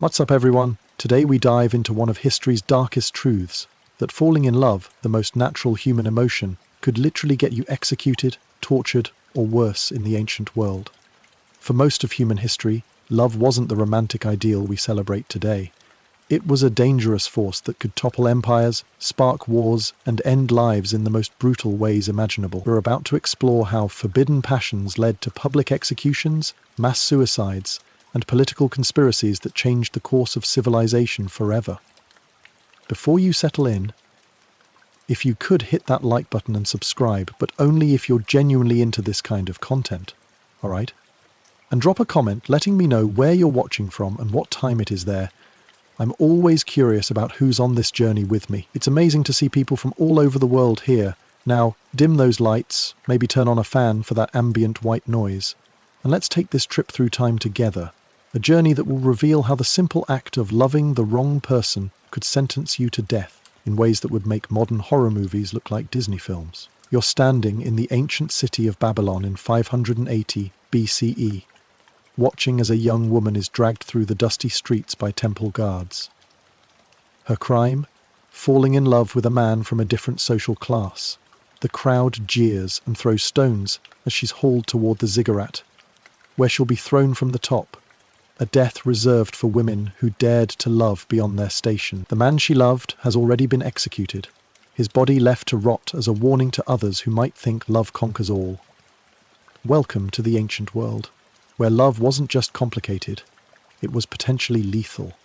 What's up, everyone? Today we dive into one of history's darkest truths, that falling in love, the most natural human emotion, could literally get you executed, tortured, or worse in the ancient world. For most of human history, love wasn't the romantic ideal we celebrate today. It was a dangerous force that could topple empires, spark wars, and end lives in the most brutal ways imaginable. We're about to explore how forbidden passions led to public executions, mass suicides, and political conspiracies that changed the course of civilization forever. Before you settle in, if you could hit that like button and subscribe, but only if you're genuinely into this kind of content, alright? And drop a comment letting me know where you're watching from and what time it is there. I'm always curious about who's on this journey with me. It's amazing to see people from all over the world here. Now, dim those lights, maybe turn on a fan for that ambient white noise, and let's take this trip through time together. A journey that will reveal how the simple act of loving the wrong person could sentence you to death in ways that would make modern horror movies look like Disney films. You're standing in the ancient city of Babylon in 580 BCE, watching as a young woman is dragged through the dusty streets by temple guards. Her crime? Falling in love with a man from a different social class. The crowd jeers and throws stones as she's hauled toward the ziggurat, where she'll be thrown from the top. A death reserved for women who dared to love beyond their station. The man she loved has already been executed, his body left to rot as a warning to others who might think love conquers all. Welcome to the ancient world, where love wasn't just complicated, it was potentially lethal.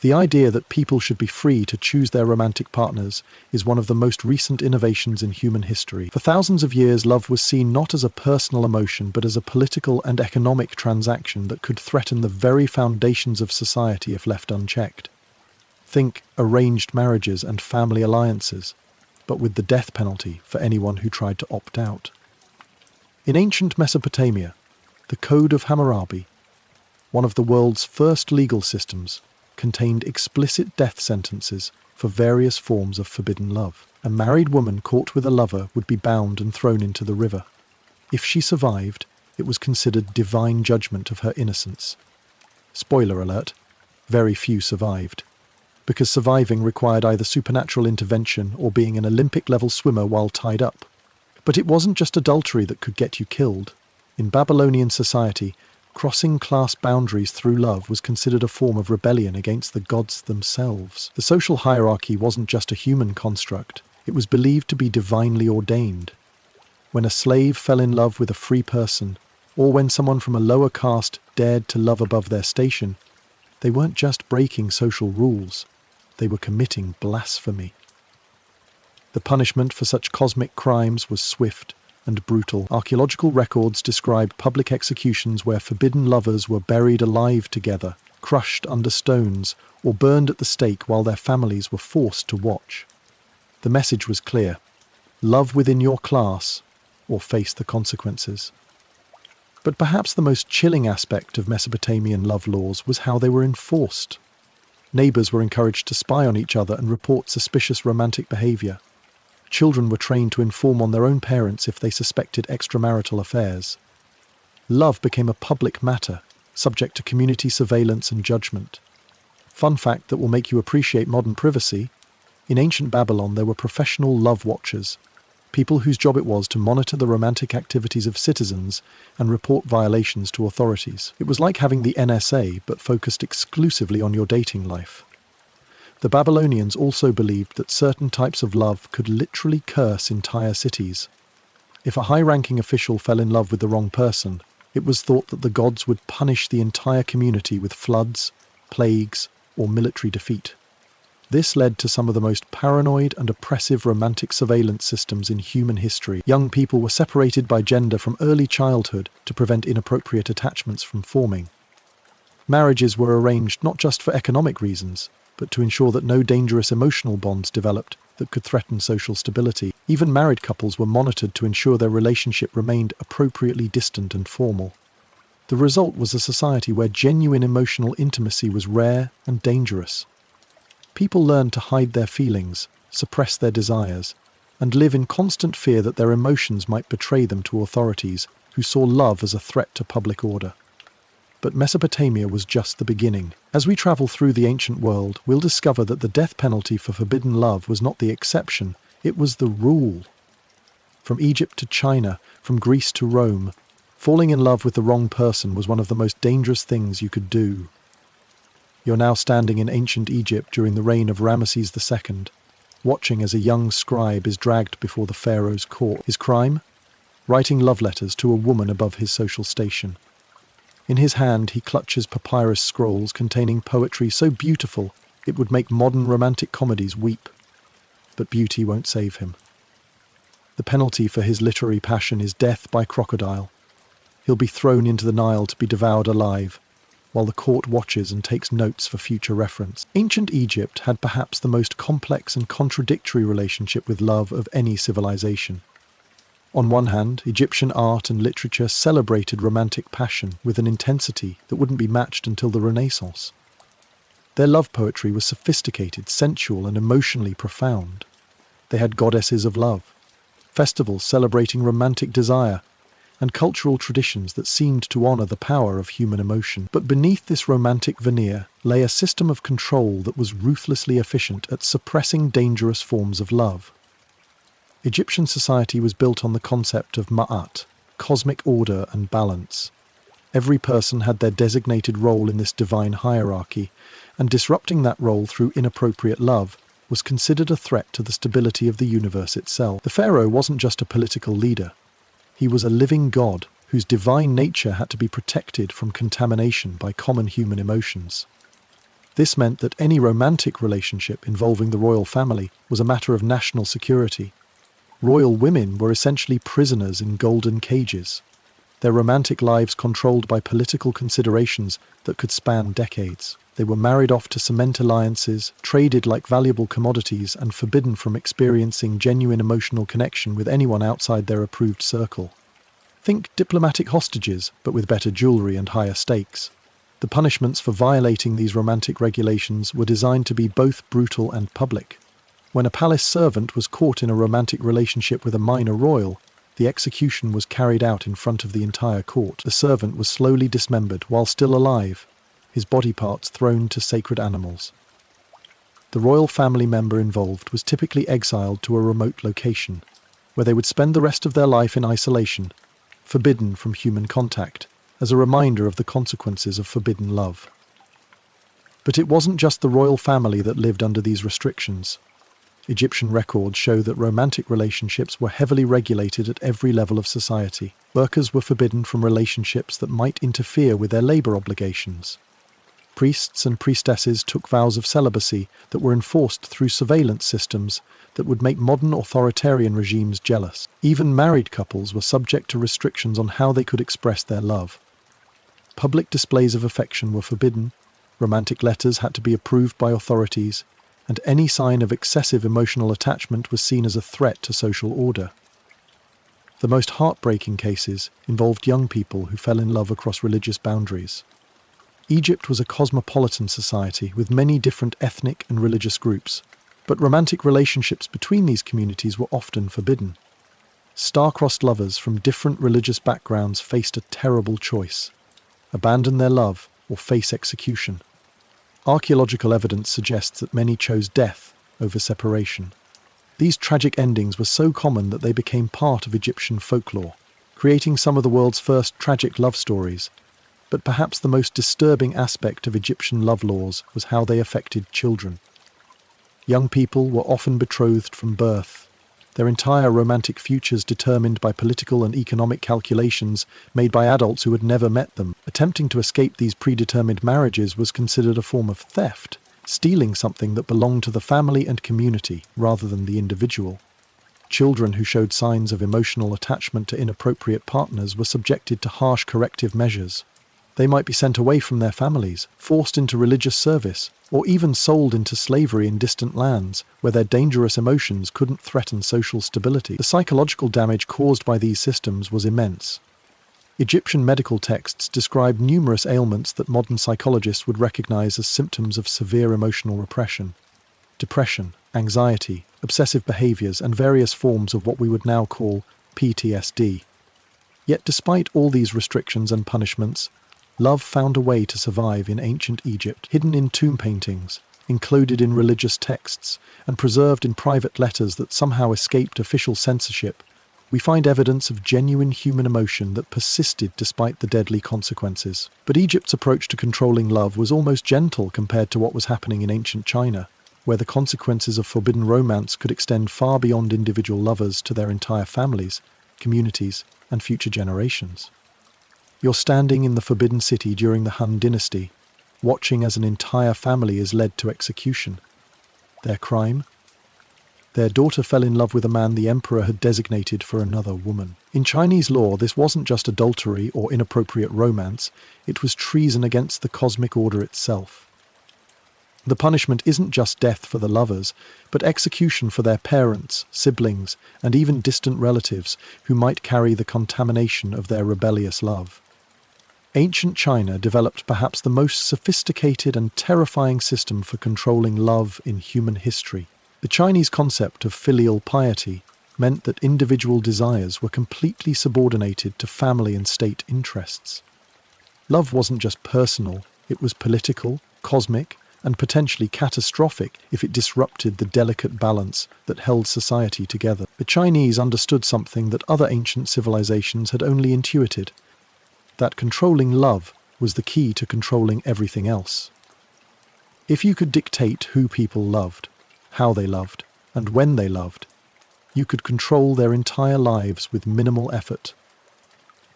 The idea that people should be free to choose their romantic partners is one of the most recent innovations in human history. For thousands of years, love was seen not as a personal emotion, but as a political and economic transaction that could threaten the very foundations of society if left unchecked. Think arranged marriages and family alliances, but with the death penalty for anyone who tried to opt out. In ancient Mesopotamia, the Code of Hammurabi, one of the world's first legal systems, contained explicit death sentences for various forms of forbidden love. A married woman caught with a lover would be bound and thrown into the river. If she survived, it was considered divine judgment of her innocence. Spoiler alert, very few survived, because surviving required either supernatural intervention or being an Olympic-level swimmer while tied up. But it wasn't just adultery that could get you killed. In Babylonian society, crossing class boundaries through love was considered a form of rebellion against the gods themselves. The social hierarchy wasn't just a human construct, it was believed to be divinely ordained. When a slave fell in love with a free person, or when someone from a lower caste dared to love above their station, they weren't just breaking social rules, they were committing blasphemy. The punishment for such cosmic crimes was swift and brutal. Archaeological records describe public executions where forbidden lovers were buried alive together, crushed under stones, or burned at the stake while their families were forced to watch. The message was clear: love within your class, or face the consequences. But perhaps the most chilling aspect of Mesopotamian love laws was how they were enforced. Neighbors were encouraged to spy on each other and report suspicious romantic behavior. Children were trained to inform on their own parents if they suspected extramarital affairs. Love became a public matter, subject to community surveillance and judgment. Fun fact that will make you appreciate modern privacy: in ancient Babylon there were professional love watchers, people whose job it was to monitor the romantic activities of citizens and report violations to authorities. It was like having the NSA, but focused exclusively on your dating life. The Babylonians also believed that certain types of love could literally curse entire cities. If a high-ranking official fell in love with the wrong person, it was thought that the gods would punish the entire community with floods, plagues, or military defeat. This led to some of the most paranoid and oppressive romantic surveillance systems in human history. Young people were separated by gender from early childhood to prevent inappropriate attachments from forming. Marriages were arranged not just for economic reasons, but to ensure that no dangerous emotional bonds developed that could threaten social stability. Even married couples were monitored to ensure their relationship remained appropriately distant and formal. The result was a society where genuine emotional intimacy was rare and dangerous. People learned to hide their feelings, suppress their desires, and live in constant fear that their emotions might betray them to authorities who saw love as a threat to public order. But Mesopotamia was just the beginning. As we travel through the ancient world, we'll discover that the death penalty for forbidden love was not the exception, it was the rule. From Egypt to China, from Greece to Rome, falling in love with the wrong person was one of the most dangerous things you could do. You're now standing in ancient Egypt during the reign of Ramesses II, watching as a young scribe is dragged before the pharaoh's court. His crime? Writing love letters to a woman above his social station. In his hand he clutches papyrus scrolls containing poetry so beautiful it would make modern romantic comedies weep. But beauty won't save him. The penalty for his literary passion is death by crocodile. He'll be thrown into the Nile to be devoured alive, while the court watches and takes notes for future reference. Ancient Egypt had perhaps the most complex and contradictory relationship with love of any civilization. On one hand, Egyptian art and literature celebrated romantic passion with an intensity that wouldn't be matched until the Renaissance. Their love poetry was sophisticated, sensual, and emotionally profound. They had goddesses of love, festivals celebrating romantic desire, and cultural traditions that seemed to honor the power of human emotion. But beneath this romantic veneer lay a system of control that was ruthlessly efficient at suppressing dangerous forms of love. Egyptian society was built on the concept of ma'at, cosmic order and balance. Every person had their designated role in this divine hierarchy, and disrupting that role through inappropriate love was considered a threat to the stability of the universe itself. The pharaoh wasn't just a political leader. He was a living god whose divine nature had to be protected from contamination by common human emotions. This meant that any romantic relationship involving the royal family was a matter of national security. Royal women were essentially prisoners in golden cages, their romantic lives controlled by political considerations that could span decades. They were married off to cement alliances, traded like valuable commodities, and forbidden from experiencing genuine emotional connection with anyone outside their approved circle. Think diplomatic hostages, but with better jewelry and higher stakes. The punishments for violating these romantic regulations were designed to be both brutal and public. When a palace servant was caught in a romantic relationship with a minor royal, the execution was carried out in front of the entire court. The servant was slowly dismembered while still alive, his body parts thrown to sacred animals. The royal family member involved was typically exiled to a remote location, where they would spend the rest of their life in isolation, forbidden from human contact, as a reminder of the consequences of forbidden love. But it wasn't just the royal family that lived under these restrictions. Egyptian records show that romantic relationships were heavily regulated at every level of society. Workers were forbidden from relationships that might interfere with their labor obligations. Priests and priestesses took vows of celibacy that were enforced through surveillance systems that would make modern authoritarian regimes jealous. Even married couples were subject to restrictions on how they could express their love. Public displays of affection were forbidden, romantic letters had to be approved by authorities, and any sign of excessive emotional attachment was seen as a threat to social order. The most heartbreaking cases involved young people who fell in love across religious boundaries. Egypt was a cosmopolitan society with many different ethnic and religious groups, but romantic relationships between these communities were often forbidden. Star-crossed lovers from different religious backgrounds faced a terrible choice: abandon their love or face execution. Archaeological evidence suggests that many chose death over separation. These tragic endings were so common that they became part of Egyptian folklore, creating some of the world's first tragic love stories. But perhaps the most disturbing aspect of Egyptian love laws was how they affected children. Young people were often betrothed from birth, their entire romantic futures determined by political and economic calculations made by adults who had never met them. Attempting to escape these predetermined marriages was considered a form of theft, stealing something that belonged to the family and community rather than the individual. Children who showed signs of emotional attachment to inappropriate partners were subjected to harsh corrective measures. They might be sent away from their families, forced into religious service, or even sold into slavery in distant lands where their dangerous emotions couldn't threaten social stability. The psychological damage caused by these systems was immense. Egyptian medical texts describe numerous ailments that modern psychologists would recognize as symptoms of severe emotional repression: depression, anxiety, obsessive behaviors, and various forms of what we would now call PTSD. Yet despite all these restrictions and punishments, Love found a way to survive in ancient Egypt, hidden in tomb paintings, encoded in religious texts, and preserved in private letters that somehow escaped official censorship. We find evidence of genuine human emotion that persisted despite the deadly consequences. But Egypt's approach to controlling love was almost gentle compared to what was happening in ancient China, where the consequences of forbidden romance could extend far beyond individual lovers to their entire families, communities, and future generations. You're standing in the Forbidden City during the Han Dynasty, watching as an entire family is led to execution. Their crime? Their daughter fell in love with a man the emperor had designated for another woman. In Chinese law, this wasn't just adultery or inappropriate romance, it was treason against the cosmic order itself. The punishment isn't just death for the lovers, but execution for their parents, siblings, and even distant relatives who might carry the contamination of their rebellious love. Ancient China developed perhaps the most sophisticated and terrifying system for controlling love in human history. The Chinese concept of filial piety meant that individual desires were completely subordinated to family and state interests. Love wasn't just personal, it was political, cosmic, and potentially catastrophic if it disrupted the delicate balance that held society together. The Chinese understood something that other ancient civilizations had only intuited, that controlling love was the key to controlling everything else. If you could dictate who people loved, how they loved, and when they loved, you could control their entire lives with minimal effort.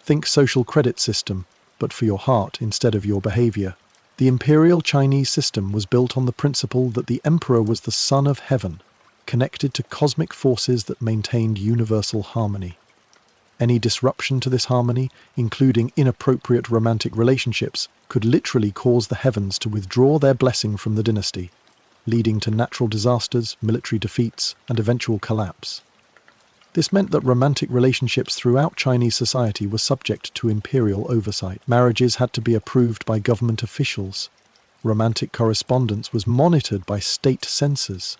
Think social credit system, but for your heart instead of your behavior. The imperial Chinese system was built on the principle that the emperor was the son of heaven, connected to cosmic forces that maintained universal harmony. Any disruption to this harmony, including inappropriate romantic relationships, could literally cause the heavens to withdraw their blessing from the dynasty, leading to natural disasters, military defeats, and eventual collapse. This meant that romantic relationships throughout Chinese society were subject to imperial oversight. Marriages had to be approved by government officials. Romantic correspondence was monitored by state censors.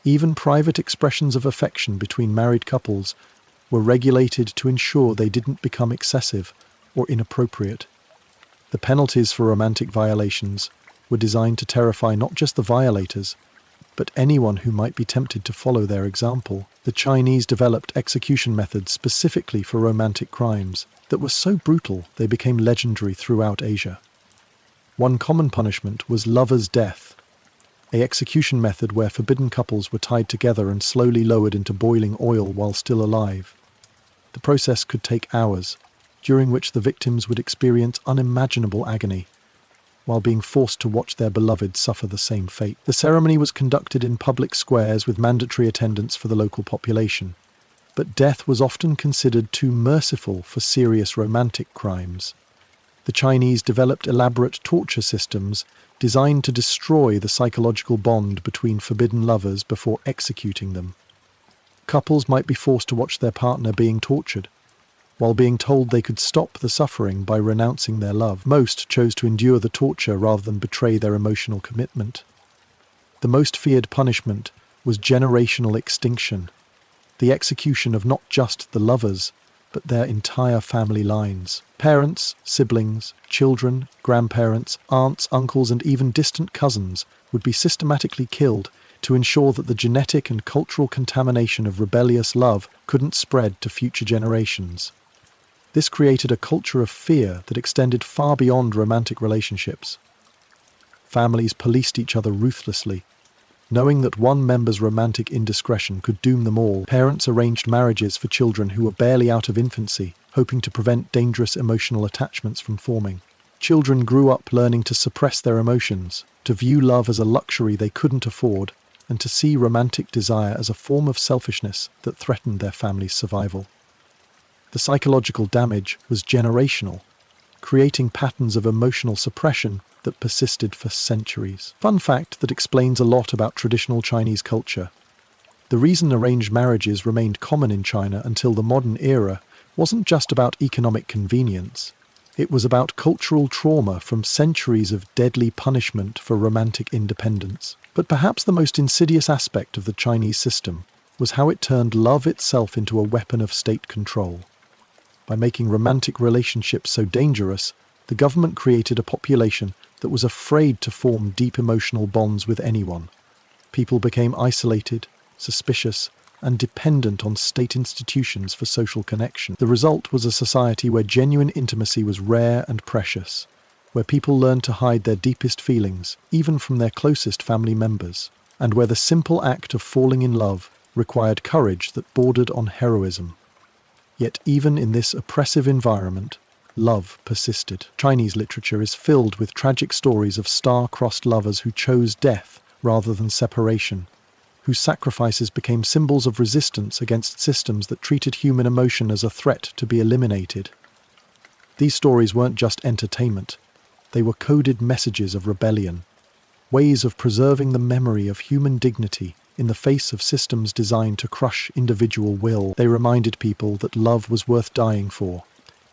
Even private expressions of affection between married couples were regulated to ensure they didn't become excessive or inappropriate. The penalties for romantic violations were designed to terrify not just the violators, but anyone who might be tempted to follow their example. The Chinese developed execution methods specifically for romantic crimes that were so brutal they became legendary throughout Asia. One common punishment was lover's death, an execution method where forbidden couples were tied together and slowly lowered into boiling oil while still alive. The process could take hours, during which the victims would experience unimaginable agony, while being forced to watch their beloved suffer the same fate. The ceremony was conducted in public squares with mandatory attendance for the local population, but death was often considered too merciful for serious romantic crimes. The Chinese developed elaborate torture systems designed to destroy the psychological bond between forbidden lovers before executing them. Couples might be forced to watch their partner being tortured, while being told they could stop the suffering by renouncing their love. Most chose to endure the torture rather than betray their emotional commitment. The most feared punishment was generational extinction, the execution of not just the lovers, but their entire family lines. Parents, siblings, children, grandparents, aunts, uncles, and even distant cousins would be systematically killed to ensure that the genetic and cultural contamination of rebellious love couldn't spread to future generations. This created a culture of fear that extended far beyond romantic relationships. Families policed each other ruthlessly. Knowing that one member's romantic indiscretion could doom them all, parents arranged marriages for children who were barely out of infancy, hoping to prevent dangerous emotional attachments from forming. Children grew up learning to suppress their emotions, to view love as a luxury they couldn't afford, and to see romantic desire as a form of selfishness that threatened their family's survival. The psychological damage was generational, creating patterns of emotional suppression that persisted for centuries. Fun fact that explains a lot about traditional Chinese culture. The reason arranged marriages remained common in China until the modern era wasn't just about economic convenience. It was about cultural trauma from centuries of deadly punishment for romantic independence. But perhaps the most insidious aspect of the Chinese system was how it turned love itself into a weapon of state control. By making romantic relationships so dangerous, the government created a population that was afraid to form deep emotional bonds with anyone. People became isolated, suspicious, and dependent on state institutions for social connection. The result was a society where genuine intimacy was rare and precious, where people learned to hide their deepest feelings, even from their closest family members, and where the simple act of falling in love required courage that bordered on heroism. Yet even in this oppressive environment, love persisted. Chinese literature is filled with tragic stories of star-crossed lovers who chose death rather than separation, whose sacrifices became symbols of resistance against systems that treated human emotion as a threat to be eliminated. These stories weren't just entertainment. They were coded messages of rebellion, ways of preserving the memory of human dignity in the face of systems designed to crush individual will. They reminded people that love was worth dying for,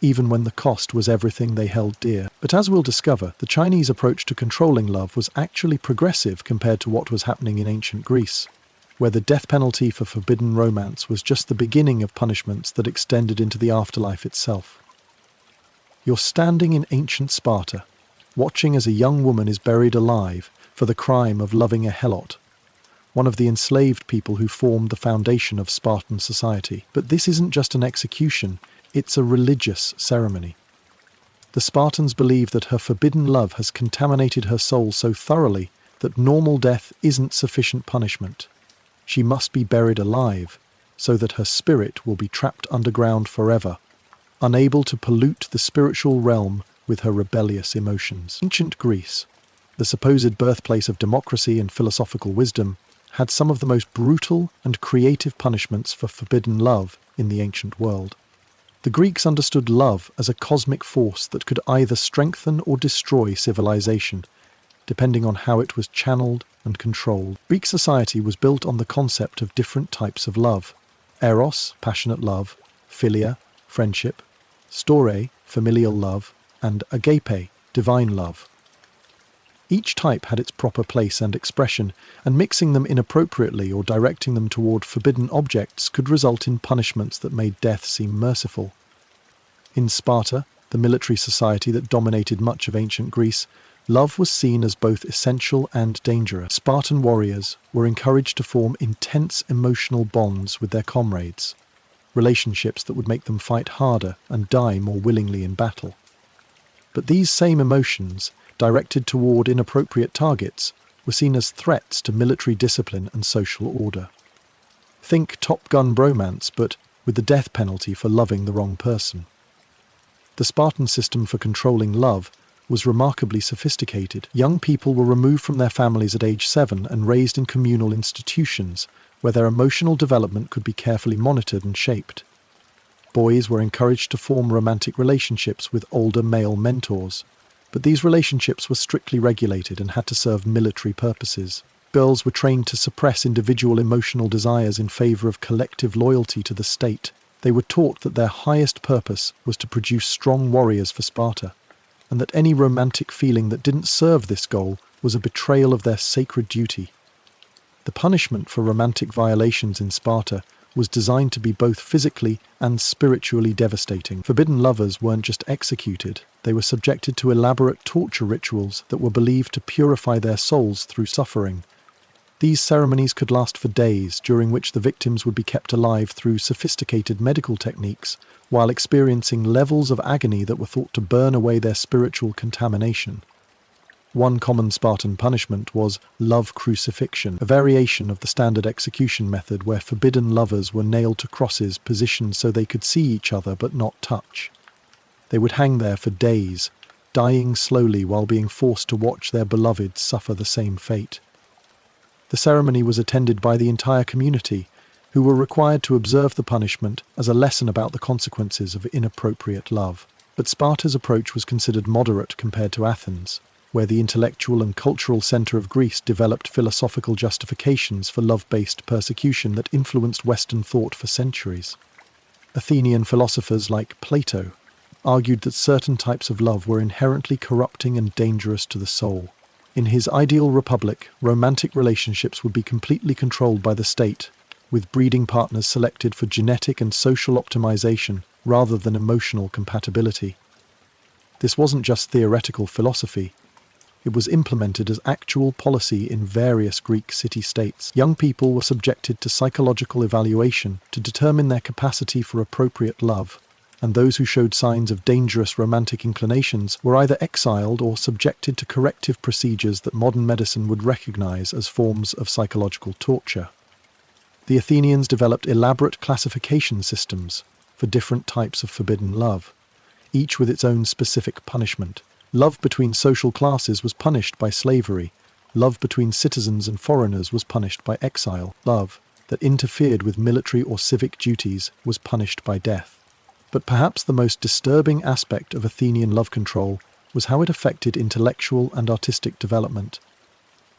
even when the cost was everything they held dear. But as we'll discover, the Chinese approach to controlling love was actually progressive compared to what was happening in ancient Greece, where the death penalty for forbidden romance was just the beginning of punishments that extended into the afterlife itself. You're standing in ancient Sparta, watching as a young woman is buried alive for the crime of loving a helot, one of the enslaved people who formed the foundation of Spartan society. But this isn't just an execution, it's a religious ceremony. The Spartans believe that her forbidden love has contaminated her soul so thoroughly that normal death isn't sufficient punishment. She must be buried alive, so that her spirit will be trapped underground forever, unable to pollute the spiritual realm with her rebellious emotions. Ancient Greece, the supposed birthplace of democracy and philosophical wisdom, had some of the most brutal and creative punishments for forbidden love in the ancient world. The Greeks understood love as a cosmic force that could either strengthen or destroy civilization, depending on how it was channeled and controlled. Greek society was built on the concept of different types of love: eros, passionate love; philia, friendship; storge, familial love; and agape, divine love. Each type had its proper place and expression, and mixing them inappropriately or directing them toward forbidden objects could result in punishments that made death seem merciful. In Sparta, the military society that dominated much of ancient Greece, love was seen as both essential and dangerous. Spartan warriors were encouraged to form intense emotional bonds with their comrades, relationships that would make them fight harder and die more willingly in battle. But these same emotions, directed toward inappropriate targets, were seen as threats to military discipline and social order. Think Top Gun bromance, but with the death penalty for loving the wrong person. The Spartan system for controlling love was remarkably sophisticated. Young people were removed from their families at age 7 and raised in communal institutions, where their emotional development could be carefully monitored and shaped. Boys were encouraged to form romantic relationships with older male mentors, but these relationships were strictly regulated and had to serve military purposes. Girls were trained to suppress individual emotional desires in favor of collective loyalty to the state. They were taught that their highest purpose was to produce strong warriors for Sparta, and that any romantic feeling that didn't serve this goal was a betrayal of their sacred duty. The punishment for romantic violations in Sparta was designed to be both physically and spiritually devastating. Forbidden lovers weren't just executed, they were subjected to elaborate torture rituals that were believed to purify their souls through suffering. These ceremonies could last for days, during which the victims would be kept alive through sophisticated medical techniques, while experiencing levels of agony that were thought to burn away their spiritual contamination. One common Spartan punishment was love crucifixion, a variation of the standard execution method where forbidden lovers were nailed to crosses positioned so they could see each other but not touch. They would hang there for days, dying slowly while being forced to watch their beloved suffer the same fate. The ceremony was attended by the entire community, who were required to observe the punishment as a lesson about the consequences of inappropriate love. But Sparta's approach was considered moderate compared to Athens, where the intellectual and cultural centre of Greece developed philosophical justifications for love-based persecution that influenced Western thought for centuries. Athenian philosophers like Plato argued that certain types of love were inherently corrupting and dangerous to the soul. In his ideal republic, romantic relationships would be completely controlled by the state, with breeding partners selected for genetic and social optimization rather than emotional compatibility. This wasn't just theoretical philosophy. It was implemented as actual policy in various Greek city-states. Young people were subjected to psychological evaluation to determine their capacity for appropriate love, and those who showed signs of dangerous romantic inclinations were either exiled or subjected to corrective procedures that modern medicine would recognize as forms of psychological torture. The Athenians developed elaborate classification systems for different types of forbidden love, each with its own specific punishment. Love between social classes was punished by slavery. Love between citizens and foreigners was punished by exile. Love that interfered with military or civic duties was punished by death. But perhaps the most disturbing aspect of Athenian love control was how it affected intellectual and artistic development.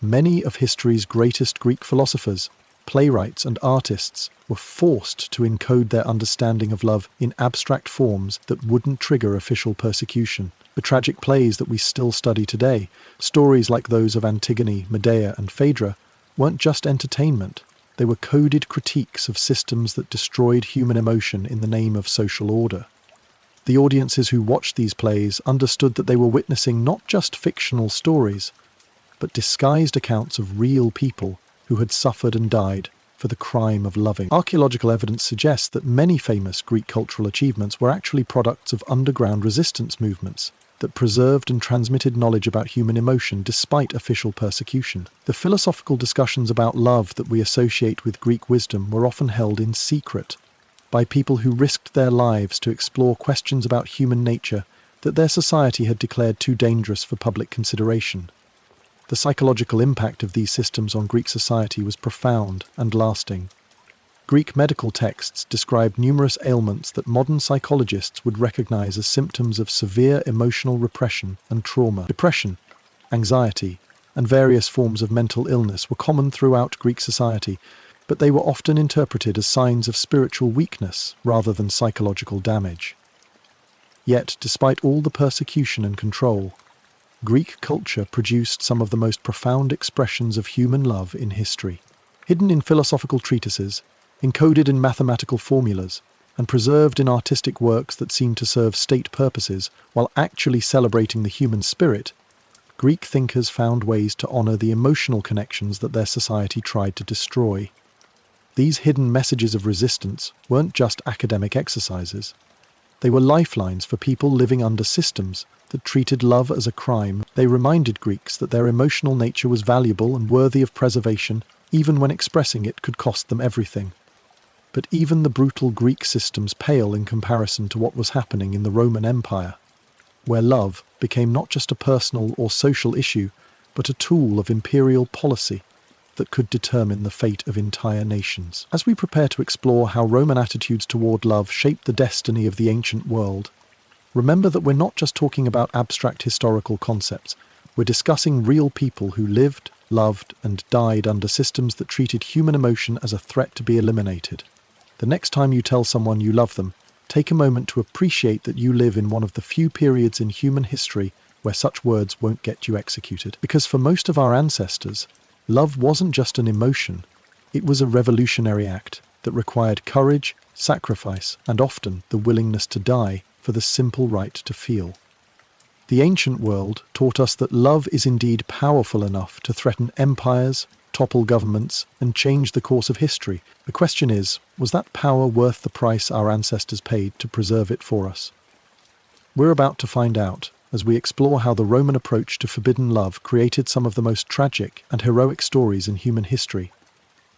Many of history's greatest Greek philosophers, playwrights and artists were forced to encode their understanding of love in abstract forms that wouldn't trigger official persecution. The tragic plays that we still study today, stories like those of Antigone, Medea and Phaedra, weren't just entertainment. They were coded critiques of systems that destroyed human emotion in the name of social order. The audiences who watched these plays understood that they were witnessing not just fictional stories, but disguised accounts of real people who had suffered and died for the crime of loving. Archaeological evidence suggests that many famous Greek cultural achievements were actually products of underground resistance movements that preserved and transmitted knowledge about human emotion despite official persecution. The philosophical discussions about love that we associate with Greek wisdom were often held in secret by people who risked their lives to explore questions about human nature that their society had declared too dangerous for public consideration. The psychological impact of these systems on Greek society was profound and lasting. Greek medical texts described numerous ailments that modern psychologists would recognize as symptoms of severe emotional repression and trauma. Depression, anxiety, and various forms of mental illness were common throughout Greek society, but they were often interpreted as signs of spiritual weakness rather than psychological damage. Yet, despite all the persecution and control, Greek culture produced some of the most profound expressions of human love in history. Hidden in philosophical treatises, encoded in mathematical formulas, and preserved in artistic works that seemed to serve state purposes while actually celebrating the human spirit, Greek thinkers found ways to honor the emotional connections that their society tried to destroy. These hidden messages of resistance weren't just academic exercises. They were lifelines for people living under systems that treated love as a crime. They reminded Greeks that their emotional nature was valuable and worthy of preservation, even when expressing it could cost them everything. But even the brutal Greek systems pale in comparison to what was happening in the Roman Empire, where love became not just a personal or social issue, but a tool of imperial policy that could determine the fate of entire nations. As we prepare to explore how Roman attitudes toward love shaped the destiny of the ancient world, remember that we're not just talking about abstract historical concepts. We're discussing real people who lived, loved, and died under systems that treated human emotion as a threat to be eliminated. The next time you tell someone you love them, take a moment to appreciate that you live in one of the few periods in human history where such words won't get you executed. Because for most of our ancestors, love wasn't just an emotion, it was a revolutionary act that required courage, sacrifice, and often the willingness to die for the simple right to feel. The ancient world taught us that love is indeed powerful enough to threaten empires, topple governments, and change the course of history. The question is, was that power worth the price our ancestors paid to preserve it for us? We're about to find out as we explore how the Roman approach to forbidden love created some of the most tragic and heroic stories in human history,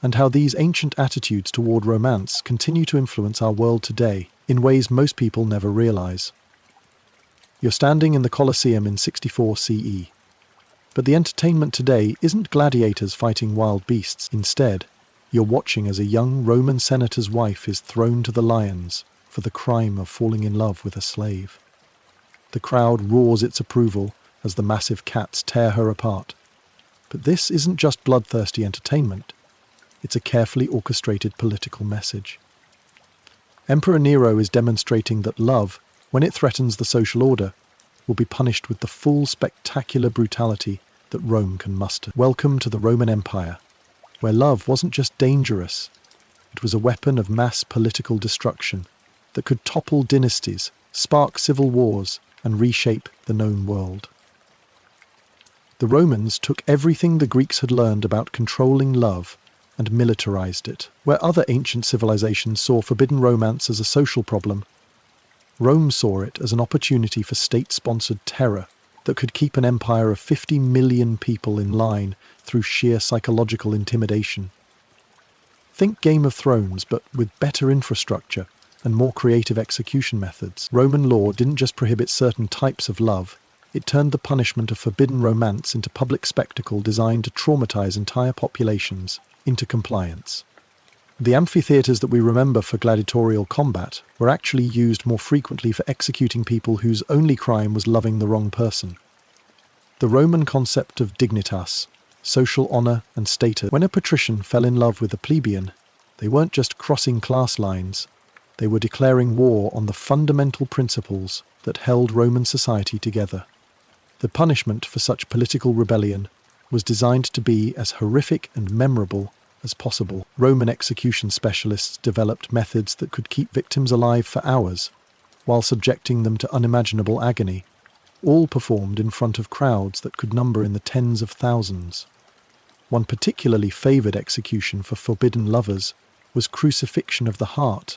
and how these ancient attitudes toward romance continue to influence our world today in ways most people never realize. You're standing in the Colosseum in 64 CE. But the entertainment today isn't gladiators fighting wild beasts. Instead, you're watching as a young Roman senator's wife is thrown to the lions for the crime of falling in love with a slave. The crowd roars its approval as the massive cats tear her apart. But this isn't just bloodthirsty entertainment. It's a carefully orchestrated political message. Emperor Nero is demonstrating that love, when it threatens the social order, will be punished with the full spectacular brutality that Rome can muster. Welcome to the Roman Empire, where love wasn't just dangerous, it was a weapon of mass political destruction that could topple dynasties, spark civil wars, and reshape the known world. The Romans took everything the Greeks had learned about controlling love and militarized it. Where other ancient civilizations saw forbidden romance as a social problem, Rome saw it as an opportunity for state-sponsored terror that could keep an empire of 50 million people in line through sheer psychological intimidation. Think Game of Thrones, but with better infrastructure and more creative execution methods. Roman law didn't just prohibit certain types of love, it turned the punishment of forbidden romance into public spectacle designed to traumatize entire populations into compliance. The amphitheatres that we remember for gladiatorial combat were actually used more frequently for executing people whose only crime was loving the wrong person. The Roman concept of dignitas, social honour and status. When a patrician fell in love with a plebeian, they weren't just crossing class lines, they were declaring war on the fundamental principles that held Roman society together. The punishment for such political rebellion was designed to be as horrific and memorable as possible. Roman execution specialists developed methods that could keep victims alive for hours, while subjecting them to unimaginable agony, all performed in front of crowds that could number in the tens of thousands. One particularly favoured execution for forbidden lovers was crucifixion of the heart,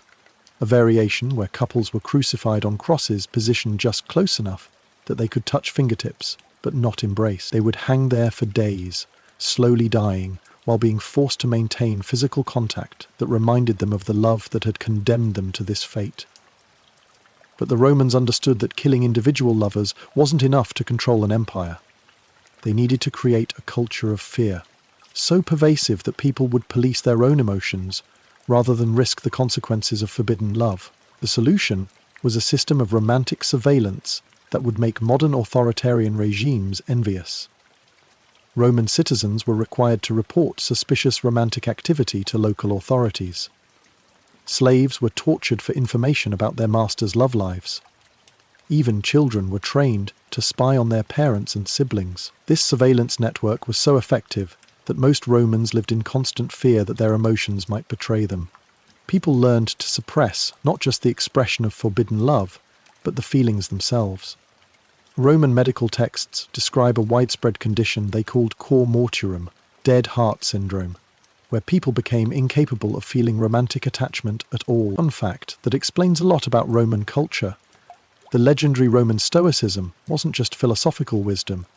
a variation where couples were crucified on crosses positioned just close enough that they could touch fingertips, but not embrace. They would hang there for days, slowly dying, while being forced to maintain physical contact that reminded them of the love that had condemned them to this fate. But the Romans understood that killing individual lovers wasn't enough to control an empire. They needed to create a culture of fear, so pervasive that people would police their own emotions rather than risk the consequences of forbidden love. The solution was a system of romantic surveillance that would make modern authoritarian regimes envious. Roman citizens were required to report suspicious romantic activity to local authorities. Slaves were tortured for information about their masters' love lives. Even children were trained to spy on their parents and siblings. This surveillance network was so effective that most Romans lived in constant fear that their emotions might betray them. People learned to suppress not just the expression of forbidden love, but the feelings themselves. Roman medical texts describe a widespread condition they called cor mortuum, dead heart syndrome, where people became incapable of feeling romantic attachment at all. Fun fact that explains a lot about Roman culture. The legendary Roman Stoicism wasn't just philosophical wisdom,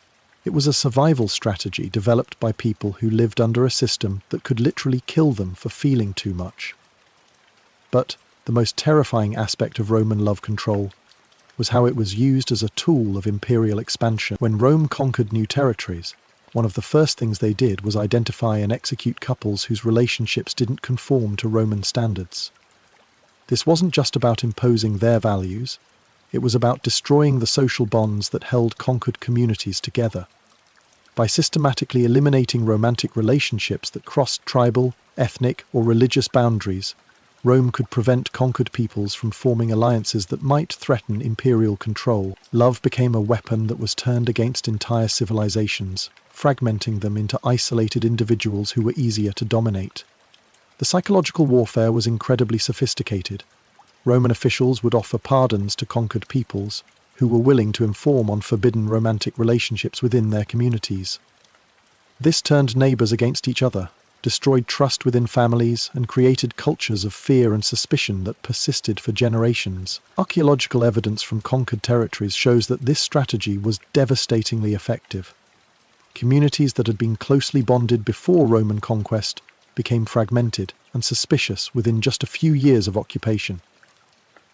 it was a survival strategy developed by people who lived under a system that could literally kill them for feeling too much. But the most terrifying aspect of Roman love control was how it was used as a tool of imperial expansion. When Rome conquered new territories, one of the first things they did was identify and execute couples whose relationships didn't conform to Roman standards. This wasn't just about imposing their values, it was about destroying the social bonds that held conquered communities together. By systematically eliminating romantic relationships that crossed tribal, ethnic, or religious boundaries, Rome could prevent conquered peoples from forming alliances that might threaten imperial control. Love became a weapon that was turned against entire civilizations, fragmenting them into isolated individuals who were easier to dominate. The psychological warfare was incredibly sophisticated. Roman officials would offer pardons to conquered peoples who were willing to inform on forbidden romantic relationships within their communities. This turned neighbors against each other, destroyed trust within families, and created cultures of fear and suspicion that persisted for generations. Archaeological evidence from conquered territories shows that this strategy was devastatingly effective. Communities that had been closely bonded before Roman conquest became fragmented and suspicious within just a few years of occupation.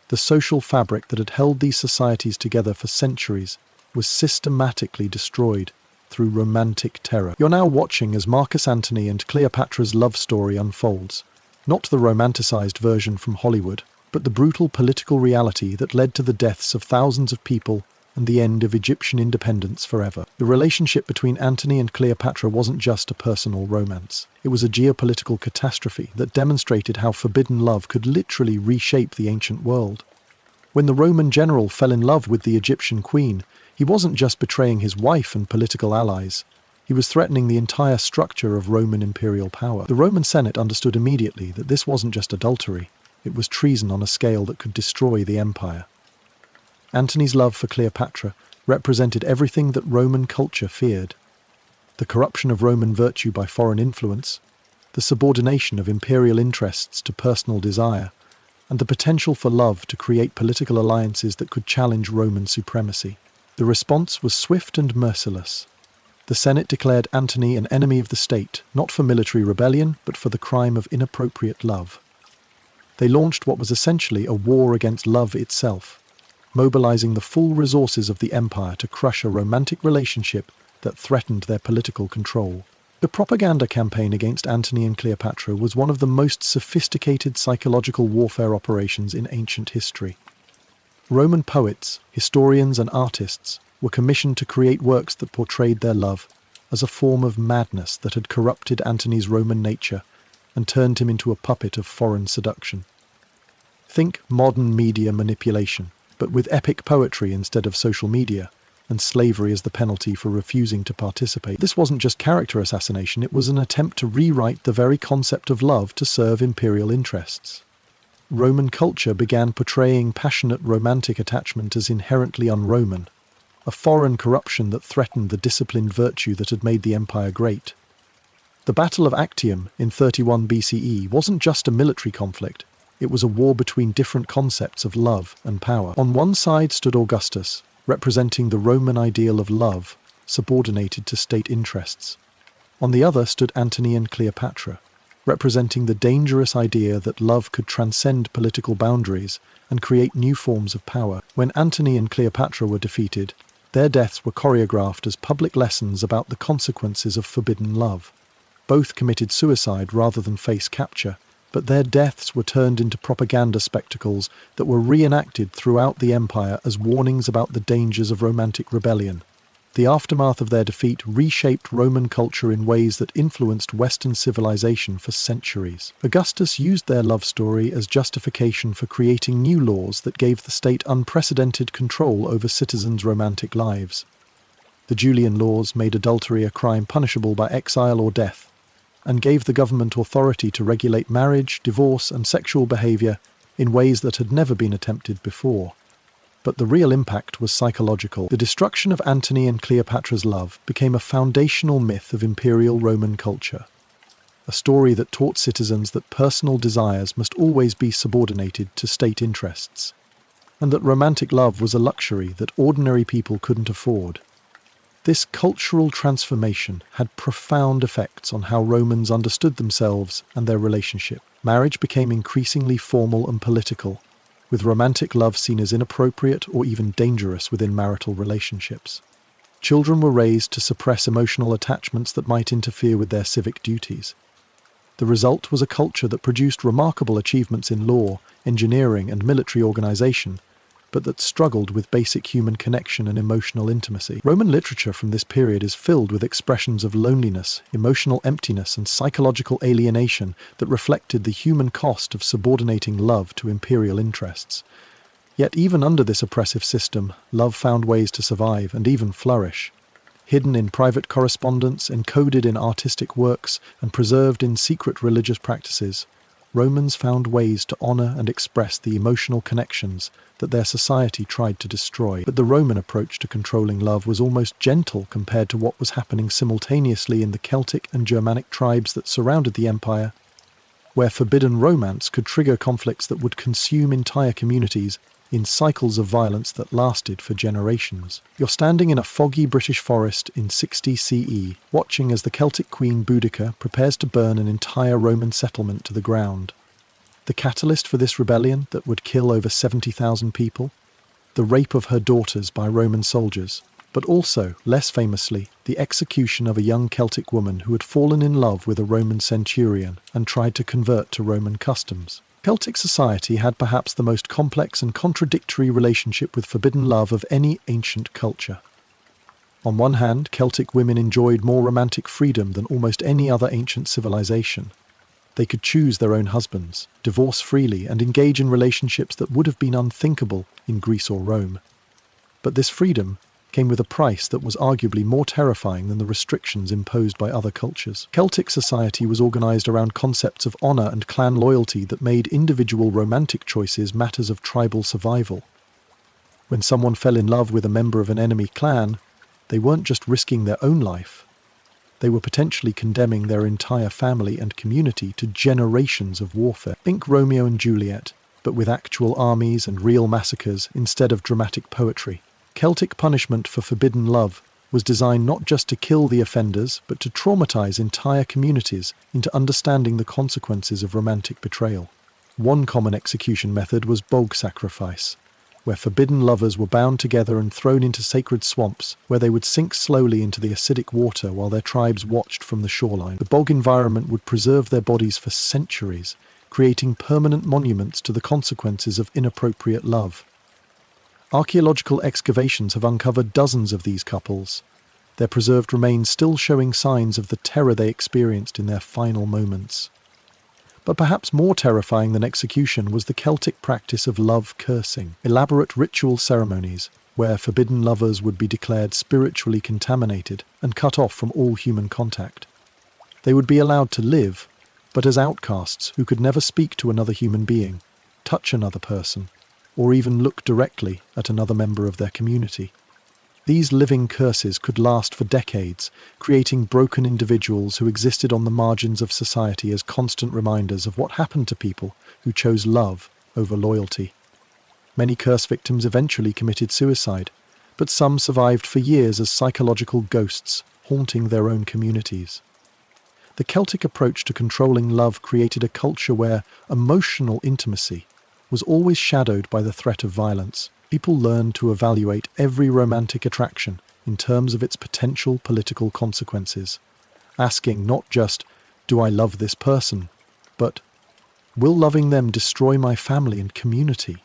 The social fabric that had held these societies together for centuries was systematically destroyed through romantic terror. You're now watching as Marcus Antony and Cleopatra's love story unfolds, not the romanticized version from Hollywood, but the brutal political reality that led to the deaths of thousands of people and the end of Egyptian independence forever. The relationship between Antony and Cleopatra wasn't just a personal romance. It was a geopolitical catastrophe that demonstrated how forbidden love could literally reshape the ancient world. When the Roman general fell in love with the Egyptian queen, he wasn't just betraying his wife and political allies. He was threatening the entire structure of Roman imperial power. The Roman Senate understood immediately that this wasn't just adultery, it was treason on a scale that could destroy the empire. Antony's love for Cleopatra represented everything that Roman culture feared: the corruption of Roman virtue by foreign influence, the subordination of imperial interests to personal desire, and the potential for love to create political alliances that could challenge Roman supremacy. The response was swift and merciless. The Senate declared Antony an enemy of the state, not for military rebellion, but for the crime of inappropriate love. They launched what was essentially a war against love itself, mobilizing the full resources of the empire to crush a romantic relationship that threatened their political control. The propaganda campaign against Antony and Cleopatra was one of the most sophisticated psychological warfare operations in ancient history. Roman poets, historians, and artists were commissioned to create works that portrayed their love as a form of madness that had corrupted Antony's Roman nature and turned him into a puppet of foreign seduction. Think modern media manipulation, but with epic poetry instead of social media, and slavery as the penalty for refusing to participate. This wasn't just character assassination, it was an attempt to rewrite the very concept of love to serve imperial interests. Roman culture began portraying passionate romantic attachment as inherently un-Roman, a foreign corruption that threatened the disciplined virtue that had made the empire great. The Battle of Actium in 31 BCE wasn't just a military conflict, it was a war between different concepts of love and power. On one side stood Augustus, representing the Roman ideal of love, subordinated to state interests. On the other stood Antony and Cleopatra, representing the dangerous idea that love could transcend political boundaries and create new forms of power. When Antony and Cleopatra were defeated, their deaths were choreographed as public lessons about the consequences of forbidden love. Both committed suicide rather than face capture, but their deaths were turned into propaganda spectacles that were reenacted throughout the empire as warnings about the dangers of romantic rebellion. The aftermath of their defeat reshaped Roman culture in ways that influenced Western civilization for centuries. Augustus used their love story as justification for creating new laws that gave the state unprecedented control over citizens' romantic lives. The Julian laws made adultery a crime punishable by exile or death, and gave the government authority to regulate marriage, divorce, and sexual behavior in ways that had never been attempted before. But the real impact was psychological. The destruction of Antony and Cleopatra's love became a foundational myth of imperial Roman culture, a story that taught citizens that personal desires must always be subordinated to state interests, and that romantic love was a luxury that ordinary people couldn't afford. This cultural transformation had profound effects on how Romans understood themselves and their relationship. Marriage became increasingly formal and political, with romantic love seen as inappropriate or even dangerous within marital relationships. Children were raised to suppress emotional attachments that might interfere with their civic duties. The result was a culture that produced remarkable achievements in law, engineering, and military organization, but that struggled with basic human connection and emotional intimacy. Roman literature from this period is filled with expressions of loneliness, emotional emptiness, and psychological alienation that reflected the human cost of subordinating love to imperial interests. Yet even under this oppressive system, love found ways to survive and even flourish. Hidden in private correspondence, encoded in artistic works, and preserved in secret religious practices, Romans found ways to honor and express the emotional connections that their society tried to destroy. But the Roman approach to controlling love was almost gentle compared to what was happening simultaneously in the Celtic and Germanic tribes that surrounded the empire, where forbidden romance could trigger conflicts that would consume entire communities in cycles of violence that lasted for generations. You're standing in a foggy British forest in 60 CE, watching as the Celtic queen Boudica prepares to burn an entire Roman settlement to the ground. The catalyst for this rebellion that would kill over 70,000 people? The rape of her daughters by Roman soldiers, but also, less famously, the execution of a young Celtic woman who had fallen in love with a Roman centurion and tried to convert to Roman customs. Celtic society had perhaps the most complex and contradictory relationship with forbidden love of any ancient culture. On one hand, Celtic women enjoyed more romantic freedom than almost any other ancient civilization. They could choose their own husbands, divorce freely, and engage in relationships that would have been unthinkable in Greece or Rome. But this freedom came with a price that was arguably more terrifying than the restrictions imposed by other cultures. Celtic society was organized around concepts of honor and clan loyalty that made individual romantic choices matters of tribal survival. When someone fell in love with a member of an enemy clan, they weren't just risking their own life, they were potentially condemning their entire family and community to generations of warfare. Think Romeo and Juliet, but with actual armies and real massacres instead of dramatic poetry. Celtic punishment for forbidden love was designed not just to kill the offenders, but to traumatize entire communities into understanding the consequences of romantic betrayal. One common execution method was bog sacrifice, where forbidden lovers were bound together and thrown into sacred swamps, where they would sink slowly into the acidic water while their tribes watched from the shoreline. The bog environment would preserve their bodies for centuries, creating permanent monuments to the consequences of inappropriate love. Archaeological excavations have uncovered dozens of these couples, their preserved remains still showing signs of the terror they experienced in their final moments. But perhaps more terrifying than execution was the Celtic practice of love cursing, elaborate ritual ceremonies where forbidden lovers would be declared spiritually contaminated and cut off from all human contact. They would be allowed to live, but as outcasts who could never speak to another human being, touch another person, or even look directly at another member of their community. These living curses could last for decades, creating broken individuals who existed on the margins of society as constant reminders of what happened to people who chose love over loyalty. Many curse victims eventually committed suicide, but some survived for years as psychological ghosts, haunting their own communities. The Celtic approach to controlling love created a culture where emotional intimacy was always shadowed by the threat of violence. People learned to evaluate every romantic attraction in terms of its potential political consequences, asking not just, "Do I love this person?" but, "Will loving them destroy my family and community?"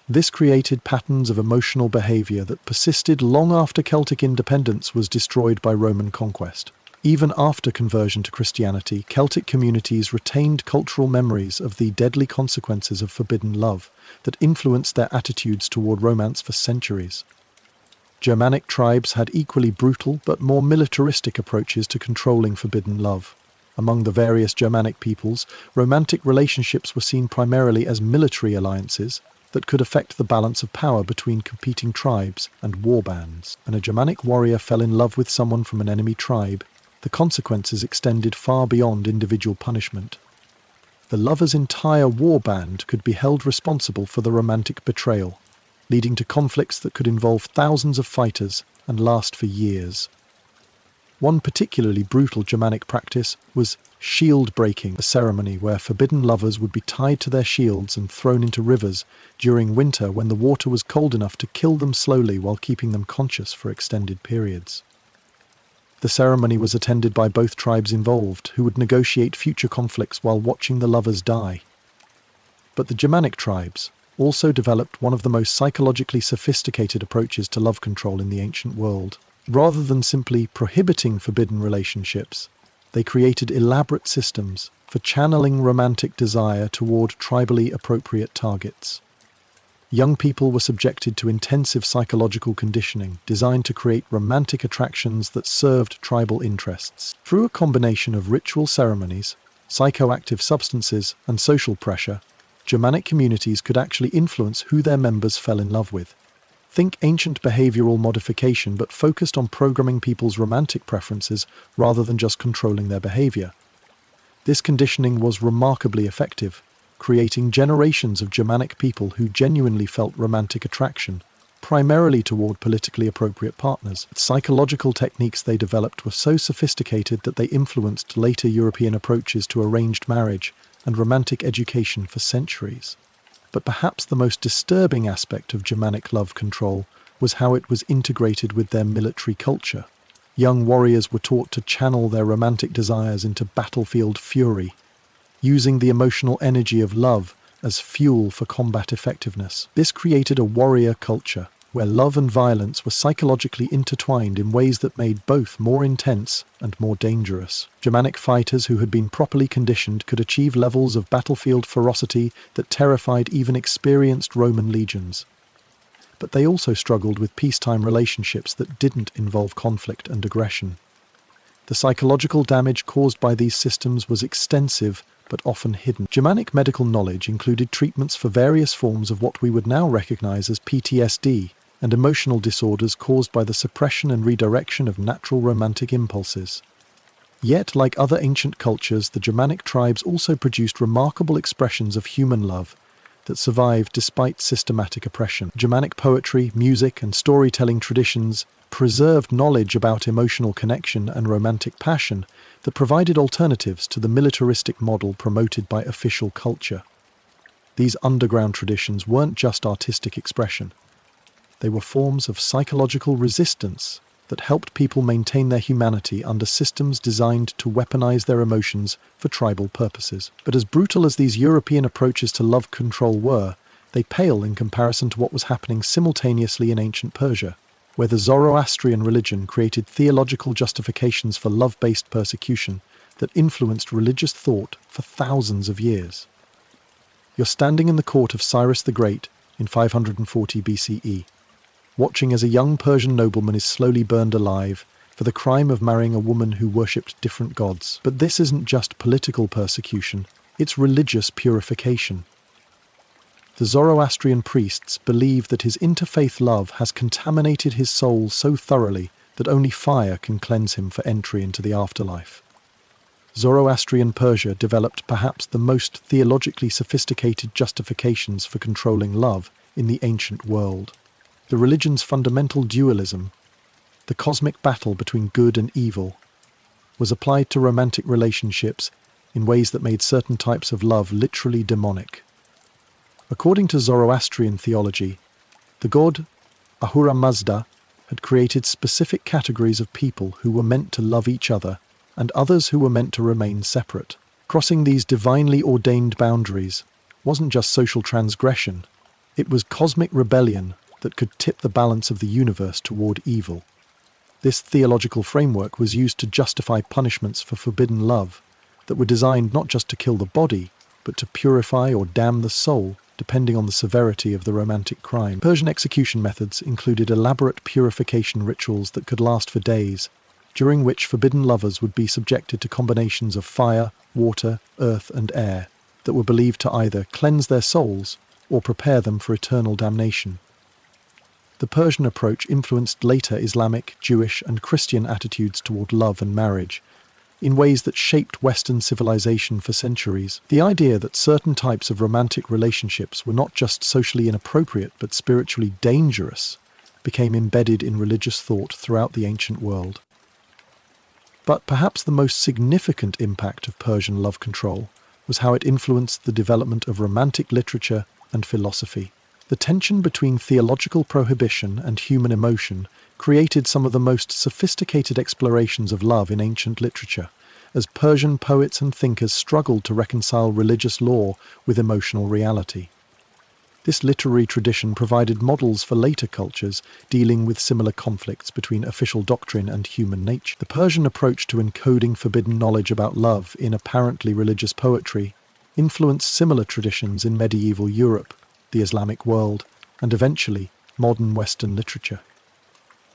This created patterns of emotional behavior that persisted long after Celtic independence was destroyed by Roman conquest. Even after conversion to Christianity, Celtic communities retained cultural memories of the deadly consequences of forbidden love that influenced their attitudes toward romance for centuries. Germanic tribes had equally brutal but more militaristic approaches to controlling forbidden love. Among the various Germanic peoples, romantic relationships were seen primarily as military alliances that could affect the balance of power between competing tribes and war bands. When a Germanic warrior fell in love with someone from an enemy tribe, the consequences extended far beyond individual punishment. The lover's entire war band could be held responsible for the romantic betrayal, leading to conflicts that could involve thousands of fighters and last for years. One particularly brutal Germanic practice was shield breaking, a ceremony where forbidden lovers would be tied to their shields and thrown into rivers during winter when the water was cold enough to kill them slowly while keeping them conscious for extended periods. The ceremony was attended by both tribes involved, who would negotiate future conflicts while watching the lovers die. But the Germanic tribes also developed one of the most psychologically sophisticated approaches to love control in the ancient world. Rather than simply prohibiting forbidden relationships, they created elaborate systems for channeling romantic desire toward tribally appropriate targets. Young people were subjected to intensive psychological conditioning designed to create romantic attractions that served tribal interests. Through a combination of ritual ceremonies, psychoactive substances, and social pressure, Germanic communities could actually influence who their members fell in love with. Think ancient behavioral modification, but focused on programming people's romantic preferences rather than just controlling their behavior. This conditioning was remarkably effective, creating generations of Germanic people who genuinely felt romantic attraction, primarily toward politically appropriate partners. The psychological techniques they developed were so sophisticated that they influenced later European approaches to arranged marriage and romantic education for centuries. But perhaps the most disturbing aspect of Germanic love control was how it was integrated with their military culture. Young warriors were taught to channel their romantic desires into battlefield fury, using the emotional energy of love as fuel for combat effectiveness. This created a warrior culture where love and violence were psychologically intertwined in ways that made both more intense and more dangerous. Germanic fighters who had been properly conditioned could achieve levels of battlefield ferocity that terrified even experienced Roman legions. But they also struggled with peacetime relationships that didn't involve conflict and aggression. The psychological damage caused by these systems was extensive but often hidden. Germanic medical knowledge included treatments for various forms of what we would now recognize as PTSD and emotional disorders caused by the suppression and redirection of natural romantic impulses. Yet, like other ancient cultures, the Germanic tribes also produced remarkable expressions of human love that survived despite systematic oppression. Germanic poetry, music, and storytelling traditions preserved knowledge about emotional connection and romantic passion that provided alternatives to the militaristic model promoted by official culture. These underground traditions weren't just artistic expression. They were forms of psychological resistance that helped people maintain their humanity under systems designed to weaponize their emotions for tribal purposes. But as brutal as these European approaches to love control were, they pale in comparison to what was happening simultaneously in ancient Persia, where the Zoroastrian religion created theological justifications for love-based persecution that influenced religious thought for thousands of years. You're standing in the court of Cyrus the Great in 540 BCE, watching as a young Persian nobleman is slowly burned alive for the crime of marrying a woman who worshipped different gods. But this isn't just political persecution, it's religious purification. The Zoroastrian priests believe that his interfaith love has contaminated his soul so thoroughly that only fire can cleanse him for entry into the afterlife. Zoroastrian Persia developed perhaps the most theologically sophisticated justifications for controlling love in the ancient world. The religion's fundamental dualism, the cosmic battle between good and evil, was applied to romantic relationships in ways that made certain types of love literally demonic. According to Zoroastrian theology, the god Ahura Mazda had created specific categories of people who were meant to love each other and others who were meant to remain separate. Crossing these divinely ordained boundaries wasn't just social transgression, it was cosmic rebellion that could tip the balance of the universe toward evil. This theological framework was used to justify punishments for forbidden love that were designed not just to kill the body, but to purify or damn the soul, depending on the severity of the romantic crime. Persian execution methods included elaborate purification rituals that could last for days, during which forbidden lovers would be subjected to combinations of fire, water, earth, and air that were believed to either cleanse their souls or prepare them for eternal damnation. The Persian approach influenced later Islamic, Jewish, and Christian attitudes toward love and marriage, in ways that shaped Western civilization for centuries. The idea that certain types of romantic relationships were not just socially inappropriate but spiritually dangerous became embedded in religious thought throughout the ancient world. But perhaps the most significant impact of Persian love control was how it influenced the development of romantic literature and philosophy. The tension between theological prohibition and human emotion created some of the most sophisticated explorations of love in ancient literature, as Persian poets and thinkers struggled to reconcile religious law with emotional reality. This literary tradition provided models for later cultures dealing with similar conflicts between official doctrine and human nature. The Persian approach to encoding forbidden knowledge about love in apparently religious poetry influenced similar traditions in medieval Europe, the Islamic world, and eventually modern Western literature.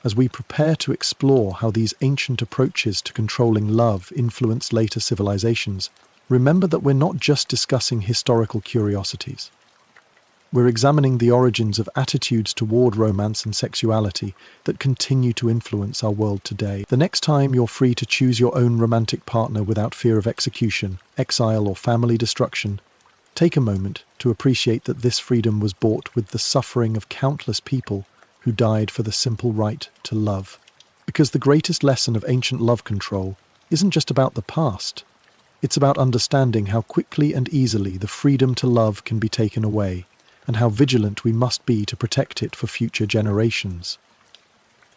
As we prepare to explore how these ancient approaches to controlling love influenced later civilizations, remember that we're not just discussing historical curiosities. We're examining the origins of attitudes toward romance and sexuality that continue to influence our world today. The next time you're free to choose your own romantic partner without fear of execution, exile, or family destruction, take a moment to appreciate that this freedom was bought with the suffering of countless people who died for the simple right to love. Because the greatest lesson of ancient love control isn't just about the past. It's about understanding how quickly and easily the freedom to love can be taken away, and how vigilant we must be to protect it for future generations.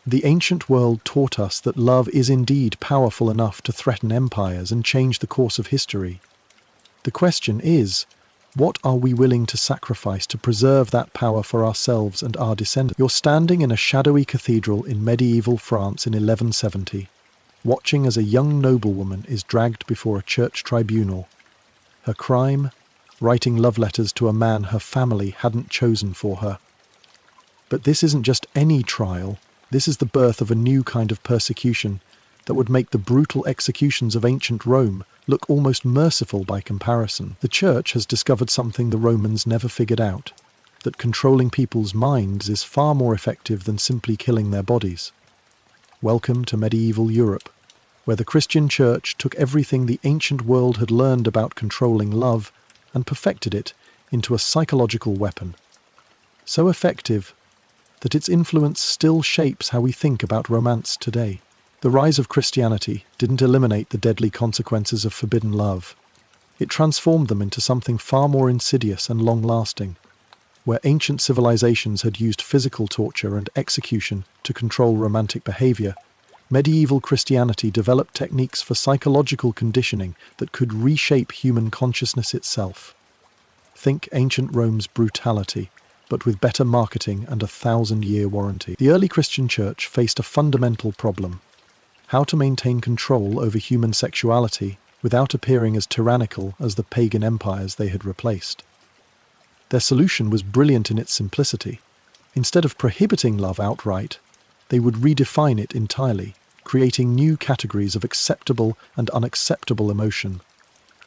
The ancient world taught us that love is indeed powerful enough to threaten empires and change the course of history. The question is, what are we willing to sacrifice to preserve that power for ourselves and our descendants? You're standing in a shadowy cathedral in medieval France in 1170, watching as a young noblewoman is dragged before a church tribunal. Her crime? Writing love letters to a man her family hadn't chosen for her. But this isn't just any trial. This is the birth of a new kind of persecution that would make the brutal executions of ancient Rome look almost merciful by comparison. The Church has discovered something the Romans never figured out, that controlling people's minds is far more effective than simply killing their bodies. Welcome to medieval Europe, where the Christian Church took everything the ancient world had learned about controlling love and perfected it into a psychological weapon. So effective that its influence still shapes how we think about romance today. The rise of Christianity didn't eliminate the deadly consequences of forbidden love. It transformed them into something far more insidious and long-lasting. Where ancient civilizations had used physical torture and execution to control romantic behavior, medieval Christianity developed techniques for psychological conditioning that could reshape human consciousness itself. Think ancient Rome's brutality, but with better marketing and a 1,000-year warranty. The early Christian Church faced a fundamental problem: how to maintain control over human sexuality without appearing as tyrannical as the pagan empires they had replaced. Their solution was brilliant in its simplicity. Instead of prohibiting love outright, they would redefine it entirely, creating new categories of acceptable and unacceptable emotion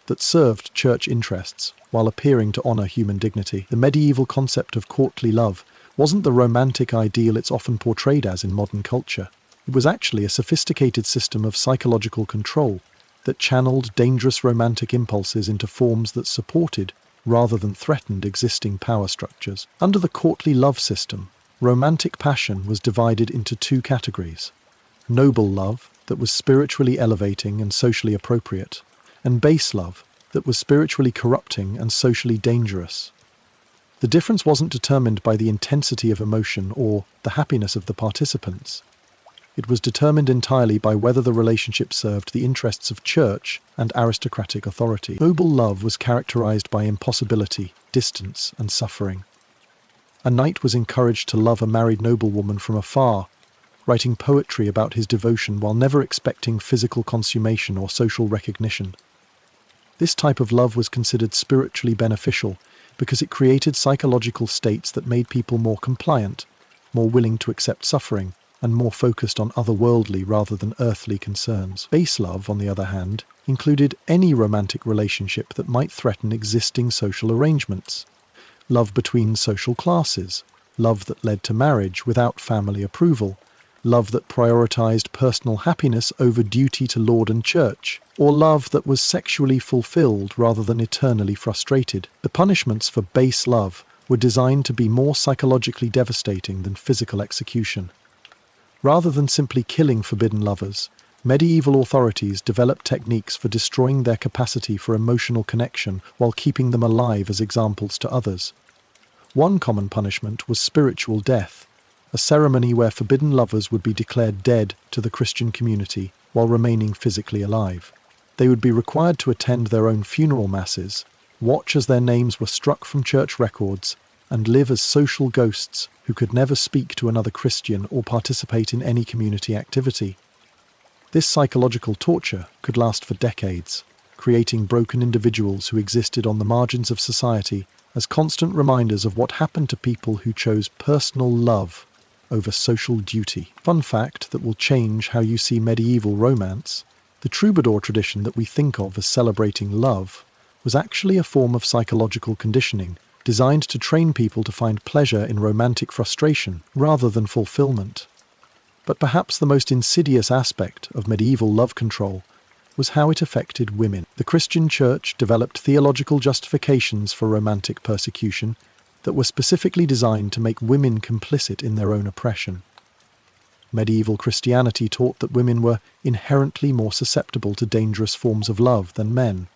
that served church interests while appearing to honor human dignity. The medieval concept of courtly love wasn't the romantic ideal it's often portrayed as in modern culture. It was actually a sophisticated system of psychological control that channeled dangerous romantic impulses into forms that supported rather than threatened existing power structures. Under the courtly love system, romantic passion was divided into two categories: noble love, that was spiritually elevating and socially appropriate, and base love, that was spiritually corrupting and socially dangerous. The difference wasn't determined by the intensity of emotion or the happiness of the participants. It was determined entirely by whether the relationship served the interests of church and aristocratic authority. Noble love was characterized by impossibility, distance, and suffering. A knight was encouraged to love a married noblewoman from afar, writing poetry about his devotion while never expecting physical consummation or social recognition. This type of love was considered spiritually beneficial because it created psychological states that made people more compliant, more willing to accept suffering, and more focused on otherworldly rather than earthly concerns. Base love, on the other hand, included any romantic relationship that might threaten existing social arrangements. Love between social classes, love that led to marriage without family approval, love that prioritized personal happiness over duty to Lord and Church, or love that was sexually fulfilled rather than eternally frustrated. The punishments for base love were designed to be more psychologically devastating than physical execution. Rather than simply killing forbidden lovers, medieval authorities developed techniques for destroying their capacity for emotional connection while keeping them alive as examples to others. One common punishment was spiritual death, a ceremony where forbidden lovers would be declared dead to the Christian community while remaining physically alive. They would be required to attend their own funeral masses, watch as their names were struck from church records, and live as social ghosts who could never speak to another Christian or participate in any community activity. This psychological torture could last for decades, creating broken individuals who existed on the margins of society as constant reminders of what happened to people who chose personal love over social duty. Fun fact that will change how you see medieval romance: the troubadour tradition that we think of as celebrating love was actually a form of psychological conditioning designed to train people to find pleasure in romantic frustration rather than fulfillment. But perhaps the most insidious aspect of medieval love control was how it affected women. The Christian Church developed theological justifications for romantic persecution that were specifically designed to make women complicit in their own oppression. Medieval Christianity taught that women were inherently more susceptible to dangerous forms of love than men,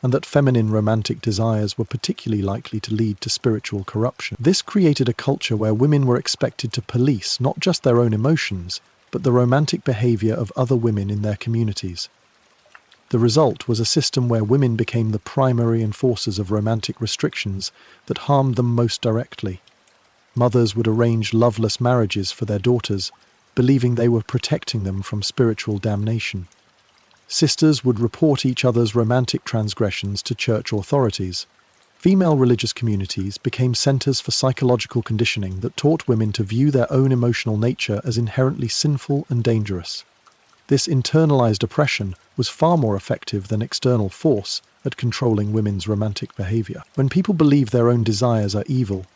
and that feminine romantic desires were particularly likely to lead to spiritual corruption. This created a culture where women were expected to police not just their own emotions, but the romantic behavior of other women in their communities. The result was a system where women became the primary enforcers of romantic restrictions that harmed them most directly. Mothers would arrange loveless marriages for their daughters, believing they were protecting them from spiritual damnation. Sisters would report each other's romantic transgressions to church authorities. Female religious communities became centers for psychological conditioning that taught women to view their own emotional nature as inherently sinful and dangerous. This internalized oppression was far more effective than external force at controlling women's romantic behavior. When people believe their own desires are evil,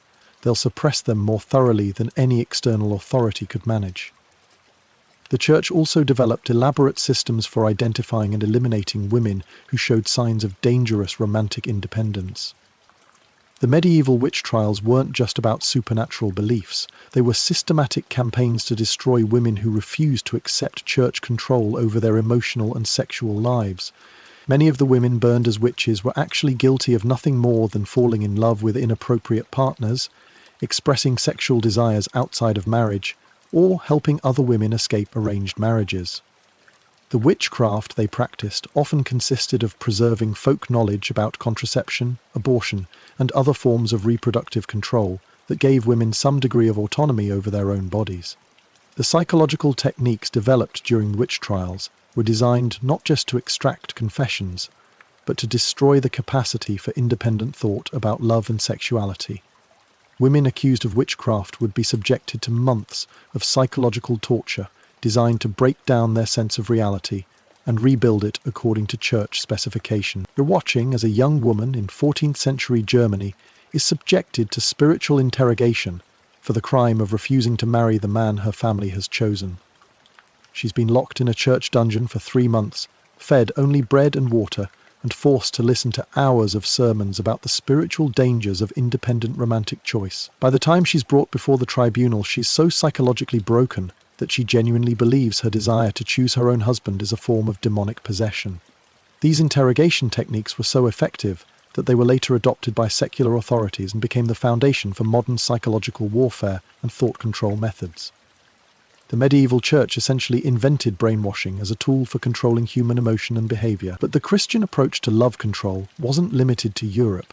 they'll suppress them more thoroughly than any external authority could manage. The church also developed elaborate systems for identifying and eliminating women who showed signs of dangerous romantic independence. The medieval witch trials weren't just about supernatural beliefs. They were systematic campaigns to destroy women who refused to accept church control over their emotional and sexual lives. Many of the women burned as witches were actually guilty of nothing more than falling in love with inappropriate partners, expressing sexual desires outside of marriage, or helping other women escape arranged marriages. The witchcraft they practiced often consisted of preserving folk knowledge about contraception, abortion, and other forms of reproductive control that gave women some degree of autonomy over their own bodies. The psychological techniques developed during witch trials were designed not just to extract confessions, but to destroy the capacity for independent thought about love and sexuality. Women accused of witchcraft would be subjected to months of psychological torture designed to break down their sense of reality and rebuild it according to church specification. You're watching as a young woman in 14th century Germany is subjected to spiritual interrogation for the crime of refusing to marry the man her family has chosen. She's been locked in a church dungeon for 3 months, fed only bread and water, and forced to listen to hours of sermons about the spiritual dangers of independent romantic choice. By the time she's brought before the tribunal, she's so psychologically broken that she genuinely believes her desire to choose her own husband is a form of demonic possession. These interrogation techniques were so effective that they were later adopted by secular authorities and became the foundation for modern psychological warfare and thought control methods. The medieval church essentially invented brainwashing as a tool for controlling human emotion and behavior, but the Christian approach to love control wasn't limited to Europe.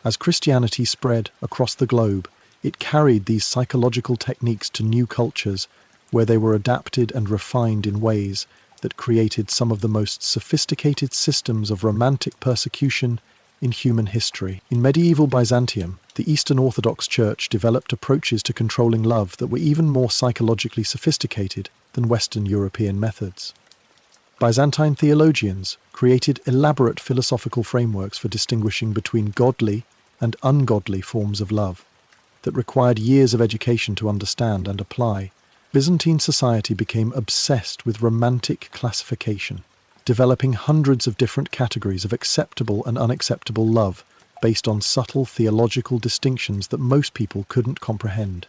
As Christianity spread across the globe, it carried these psychological techniques to new cultures where they were adapted and refined in ways that created some of the most sophisticated systems of romantic persecution in human history. In medieval Byzantium, the Eastern Orthodox Church developed approaches to controlling love that were even more psychologically sophisticated than Western European methods. Byzantine theologians created elaborate philosophical frameworks for distinguishing between godly and ungodly forms of love that required years of education to understand and apply. Byzantine society became obsessed with romantic classification, developing hundreds of different categories of acceptable and unacceptable love based on subtle theological distinctions that most people couldn't comprehend.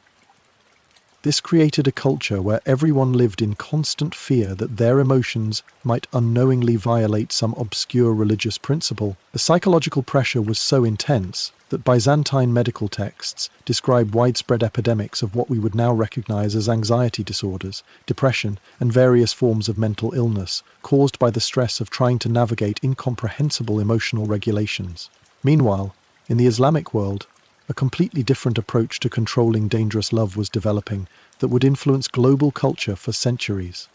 This created a culture where everyone lived in constant fear that their emotions might unknowingly violate some obscure religious principle. The psychological pressure was so intense that Byzantine medical texts describe widespread epidemics of what we would now recognize as anxiety disorders, depression, and various forms of mental illness caused by the stress of trying to navigate incomprehensible emotional regulations. Meanwhile, in the Islamic world, a completely different approach to controlling dangerous love was developing that would influence global culture for centuries.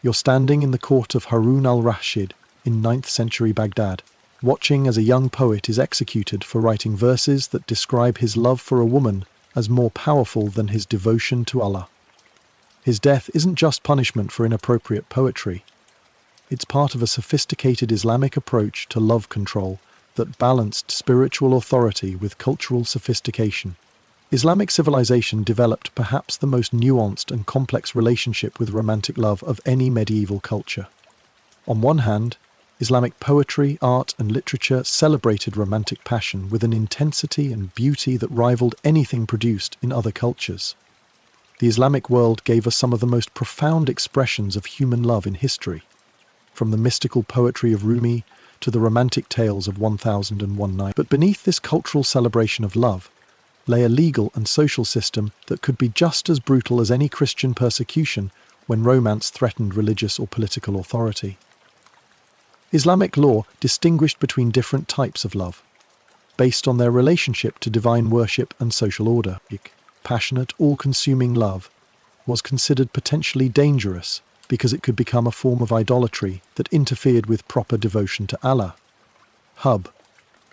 You're standing in the court of Harun al-Rashid in 9th century Baghdad, watching as a young poet is executed for writing verses that describe his love for a woman as more powerful than his devotion to Allah. His death isn't just punishment for inappropriate poetry. It's part of a sophisticated Islamic approach to love control that balanced spiritual authority with cultural sophistication. Islamic civilization developed perhaps the most nuanced and complex relationship with romantic love of any medieval culture. On one hand, Islamic poetry, art, and literature celebrated romantic passion with an intensity and beauty that rivaled anything produced in other cultures. The Islamic world gave us some of the most profound expressions of human love in history, from the mystical poetry of Rumi to the romantic tales of 1001 Nights. But beneath this cultural celebration of love lay a legal and social system that could be just as brutal as any Christian persecution when romance threatened religious or political authority. Islamic law distinguished between different types of love, based on their relationship to divine worship and social order. Passionate, all-consuming love was considered potentially dangerous because it could become a form of idolatry that interfered with proper devotion to Allah.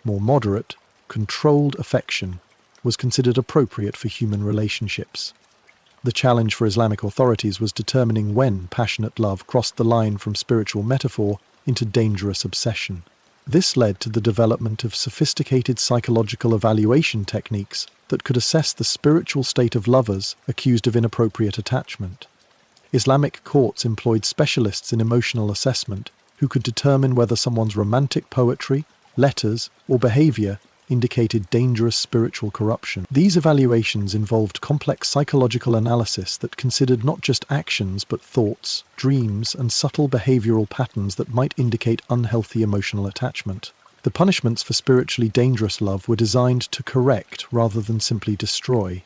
More moderate, controlled affection was considered appropriate for human relationships. The challenge for Islamic authorities was determining when passionate love crossed the line from spiritual metaphor into dangerous obsession. This led to the development of sophisticated psychological evaluation techniques that could assess the spiritual state of lovers accused of inappropriate attachment. Islamic courts employed specialists in emotional assessment who could determine whether someone's romantic poetry, letters, or behavior indicated dangerous spiritual corruption. These evaluations involved complex psychological analysis that considered not just actions but thoughts, dreams, and subtle behavioral patterns that might indicate unhealthy emotional attachment. The punishments for spiritually dangerous love were designed to correct rather than simply destroy.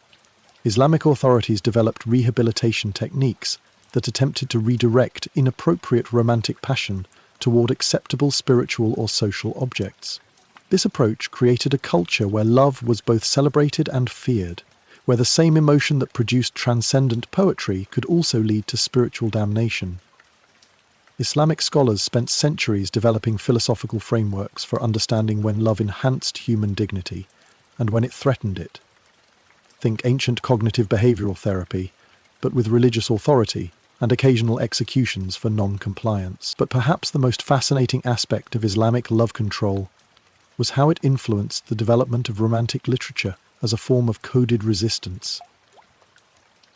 Islamic authorities developed rehabilitation techniques that attempted to redirect inappropriate romantic passion toward acceptable spiritual or social objects. This approach created a culture where love was both celebrated and feared, where the same emotion that produced transcendent poetry could also lead to spiritual damnation. Islamic scholars spent centuries developing philosophical frameworks for understanding when love enhanced human dignity and when it threatened it. Think ancient cognitive behavioral therapy, but with religious authority and occasional executions for non-compliance. But perhaps the most fascinating aspect of Islamic love control was how it influenced the development of romantic literature as a form of coded resistance.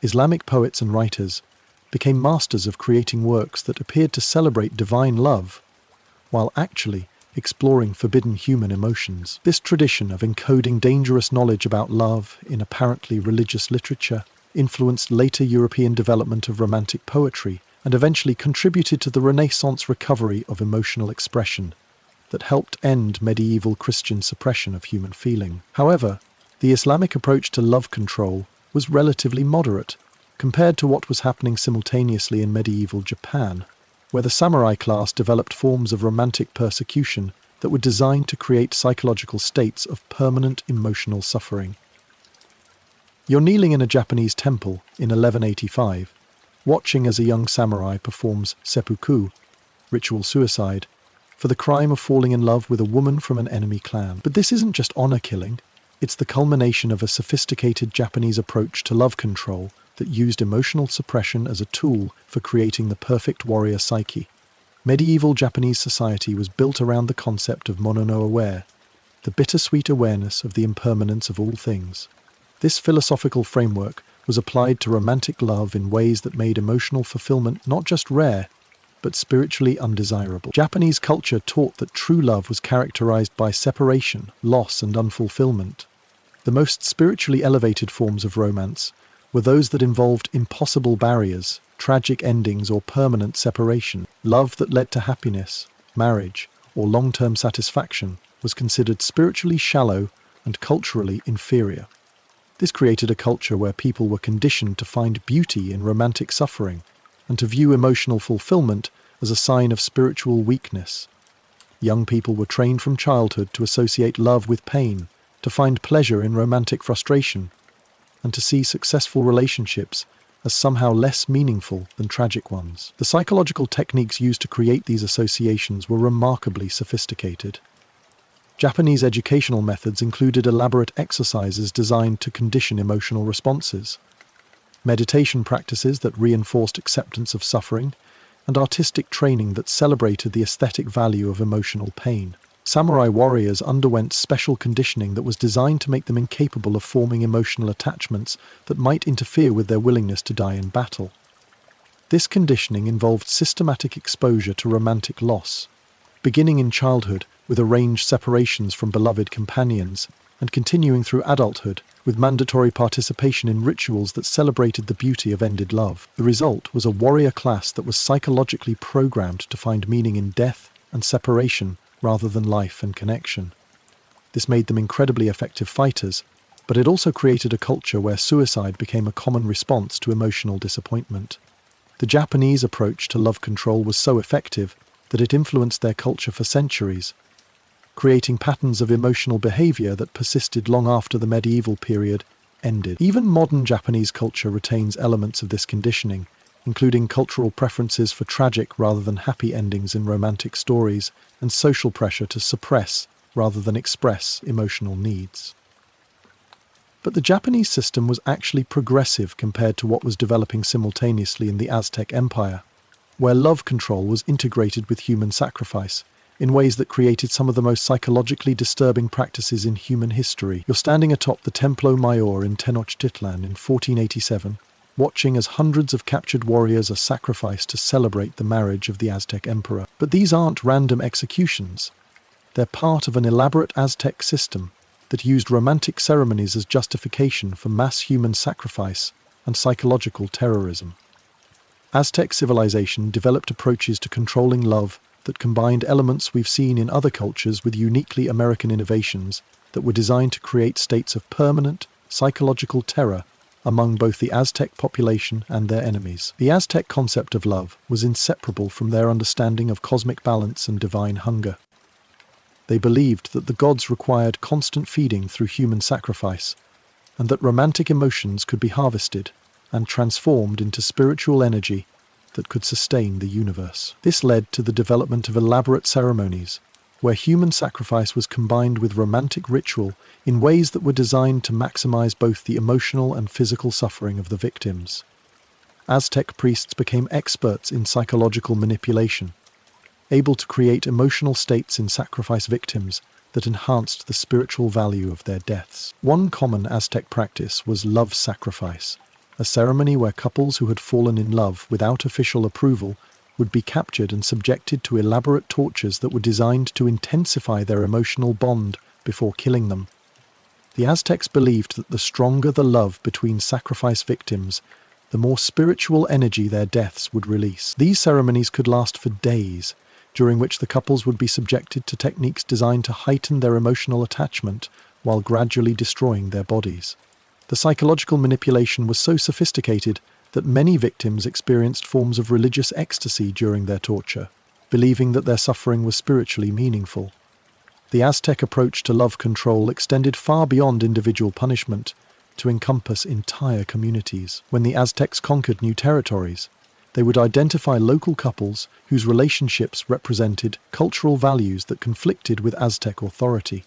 Islamic poets and writers became masters of creating works that appeared to celebrate divine love, while actually exploring forbidden human emotions. This tradition of encoding dangerous knowledge about love in apparently religious literature influenced later European development of romantic poetry and eventually contributed to the Renaissance recovery of emotional expression that helped end medieval Christian suppression of human feeling. However, the Islamic approach to love control was relatively moderate compared to what was happening simultaneously in medieval Japan, where the samurai class developed forms of romantic persecution that were designed to create psychological states of permanent emotional suffering. You're kneeling in a Japanese temple in 1185, watching as a young samurai performs seppuku, ritual suicide, for the crime of falling in love with a woman from an enemy clan. But this isn't just honor killing, it's the culmination of a sophisticated Japanese approach to love control that used emotional suppression as a tool for creating the perfect warrior psyche. Medieval Japanese society was built around the concept of mono no aware, the bittersweet awareness of the impermanence of all things. This philosophical framework was applied to romantic love in ways that made emotional fulfillment not just rare, but spiritually undesirable. Japanese culture taught that true love was characterized by separation, loss, and unfulfillment. The most spiritually elevated forms of romance were those that involved impossible barriers, tragic endings, or permanent separation. Love that led to happiness, marriage, or long-term satisfaction was considered spiritually shallow and culturally inferior. This created a culture where people were conditioned to find beauty in romantic suffering and to view emotional fulfillment as a sign of spiritual weakness. Young people were trained from childhood to associate love with pain, to find pleasure in romantic frustration, and to see successful relationships as somehow less meaningful than tragic ones. The psychological techniques used to create these associations were remarkably sophisticated. Japanese educational methods included elaborate exercises designed to condition emotional responses, meditation practices that reinforced acceptance of suffering, and artistic training that celebrated the aesthetic value of emotional pain. Samurai warriors underwent special conditioning that was designed to make them incapable of forming emotional attachments that might interfere with their willingness to die in battle. This conditioning involved systematic exposure to romantic loss, beginning in childhood with arranged separations from beloved companions, and continuing through adulthood with mandatory participation in rituals that celebrated the beauty of ended love. The result was a warrior class that was psychologically programmed to find meaning in death and separation rather than life and connection. This made them incredibly effective fighters, but it also created a culture where suicide became a common response to emotional disappointment. The Japanese approach to love control was so effective that it influenced their culture for centuries, creating patterns of emotional behavior that persisted long after the medieval period ended. Even modern Japanese culture retains elements of this conditioning, including cultural preferences for tragic rather than happy endings in romantic stories, and social pressure to suppress rather than express emotional needs. But the Japanese system was actually progressive compared to what was developing simultaneously in the Aztec Empire, where love control was integrated with human sacrifice in ways that created some of the most psychologically disturbing practices in human history. You're standing atop the Templo Mayor in Tenochtitlan in 1487, watching as hundreds of captured warriors are sacrificed to celebrate the marriage of the Aztec emperor. But these aren't random executions. They're part of an elaborate Aztec system that used romantic ceremonies as justification for mass human sacrifice and psychological terrorism. Aztec civilization developed approaches to controlling love that combined elements we've seen in other cultures with uniquely American innovations that were designed to create states of permanent psychological terror among both the Aztec population and their enemies. The Aztec concept of love was inseparable from their understanding of cosmic balance and divine hunger. They believed that the gods required constant feeding through human sacrifice, and that romantic emotions could be harvested and transformed into spiritual energy that could sustain the universe. This led to the development of elaborate ceremonies, where human sacrifice was combined with romantic ritual in ways that were designed to maximize both the emotional and physical suffering of the victims. Aztec priests became experts in psychological manipulation, able to create emotional states in sacrifice victims that enhanced the spiritual value of their deaths. One common Aztec practice was love sacrifice, a ceremony where couples who had fallen in love without official approval would be captured and subjected to elaborate tortures that were designed to intensify their emotional bond before killing them. The Aztecs believed that the stronger the love between sacrifice victims, the more spiritual energy their deaths would release. These ceremonies could last for days, during which the couples would be subjected to techniques designed to heighten their emotional attachment while gradually destroying their bodies. The psychological manipulation was so sophisticated that many victims experienced forms of religious ecstasy during their torture, believing that their suffering was spiritually meaningful. The Aztec approach to love control extended far beyond individual punishment to encompass entire communities. When the Aztecs conquered new territories, they would identify local couples whose relationships represented cultural values that conflicted with Aztec authority.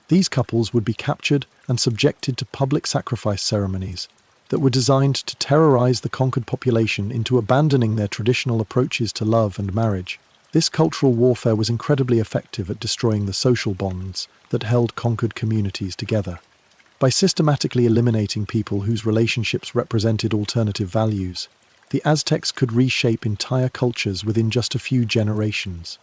These couples would be captured and subjected to public sacrifice ceremonies that were designed to terrorize the conquered population into abandoning their traditional approaches to love and marriage. This cultural warfare was incredibly effective at destroying the social bonds that held conquered communities together. By systematically eliminating people whose relationships represented alternative values, the Aztecs could reshape entire cultures within just a few generations.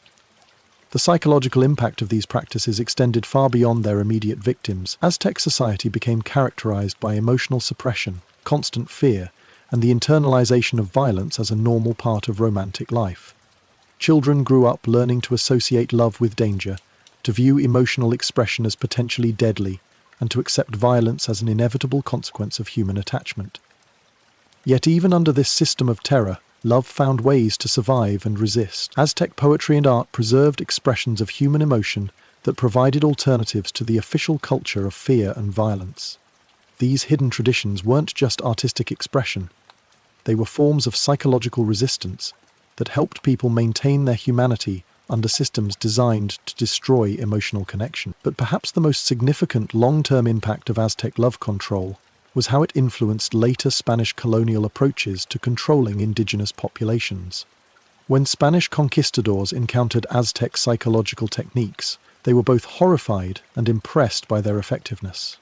The psychological impact of these practices extended far beyond their immediate victims. Aztec society became characterized by emotional suppression, constant fear, and the internalization of violence as a normal part of romantic life. Children grew up learning to associate love with danger, to view emotional expression as potentially deadly, and to accept violence as an inevitable consequence of human attachment. Yet even under this system of terror, love found ways to survive and resist. Aztec poetry and art preserved expressions of human emotion that provided alternatives to the official culture of fear and violence. These hidden traditions weren't just artistic expression, they were forms of psychological resistance that helped people maintain their humanity under systems designed to destroy emotional connection. But perhaps the most significant long-term impact of Aztec love control was how it influenced later Spanish colonial approaches to controlling indigenous populations. When Spanish conquistadors encountered Aztec psychological techniques, they were both horrified and impressed by their effectiveness.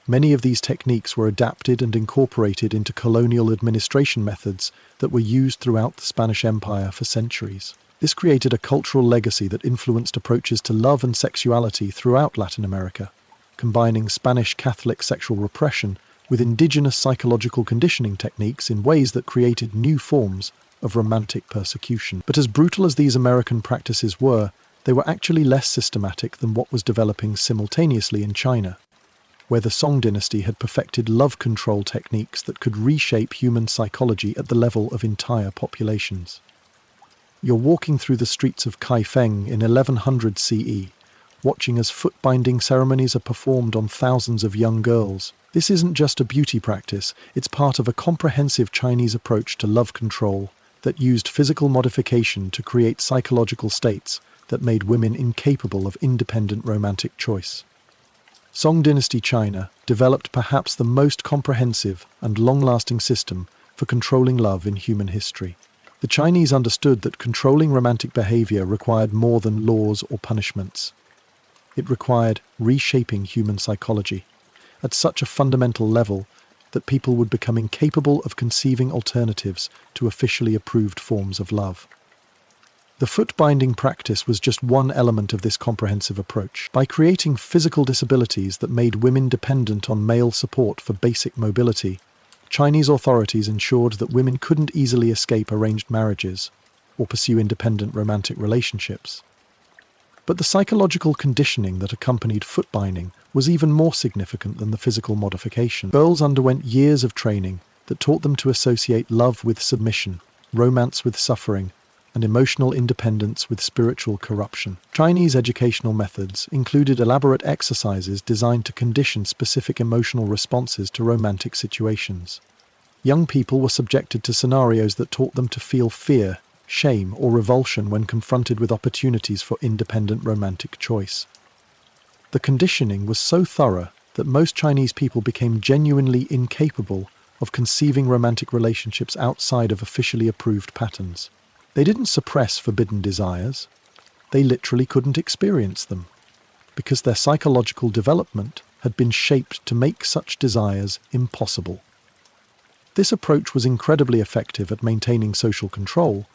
Many of these techniques were adapted and incorporated into colonial administration methods that were used throughout the Spanish Empire for centuries. This created a cultural legacy that influenced approaches to love and sexuality throughout Latin America, combining Spanish Catholic sexual repression with indigenous psychological conditioning techniques in ways that created new forms of romantic persecution. But as brutal as these American practices were, they were actually less systematic than what was developing simultaneously in China, where the Song dynasty had perfected love control techniques that could reshape human psychology at the level of entire populations. You're walking through the streets of Kaifeng in 1100 CE, watching as foot-binding ceremonies are performed on thousands of young girls. This isn't just a beauty practice, it's part of a comprehensive Chinese approach to love control that used physical modification to create psychological states that made women incapable of independent romantic choice. Song dynasty China, developed perhaps the most comprehensive and long-lasting system for controlling love in human history. The Chinese understood that controlling romantic behavior required more than laws or punishments. It required reshaping human psychology at such a fundamental level that people would become incapable of conceiving alternatives to officially approved forms of love. The foot-binding practice was just one element of this comprehensive approach. By creating physical disabilities that made women dependent on male support for basic mobility, Chinese authorities ensured that women couldn't easily escape arranged marriages or pursue independent romantic relationships. But the psychological conditioning that accompanied foot binding was even more significant than the physical modification. Girls underwent years of training that taught them to associate love with submission, romance with suffering, and emotional independence with spiritual corruption. Chinese educational methods included elaborate exercises designed to condition specific emotional responses to romantic situations. Young people were subjected to scenarios that taught them to feel fear, shame, or revulsion when confronted with opportunities for independent romantic choice. The conditioning was so thorough that most Chinese people became genuinely incapable of conceiving romantic relationships outside of officially approved patterns. They didn't suppress forbidden desires, they literally couldn't experience them, because their psychological development had been shaped to make such desires impossible. This approach was incredibly effective at maintaining social control,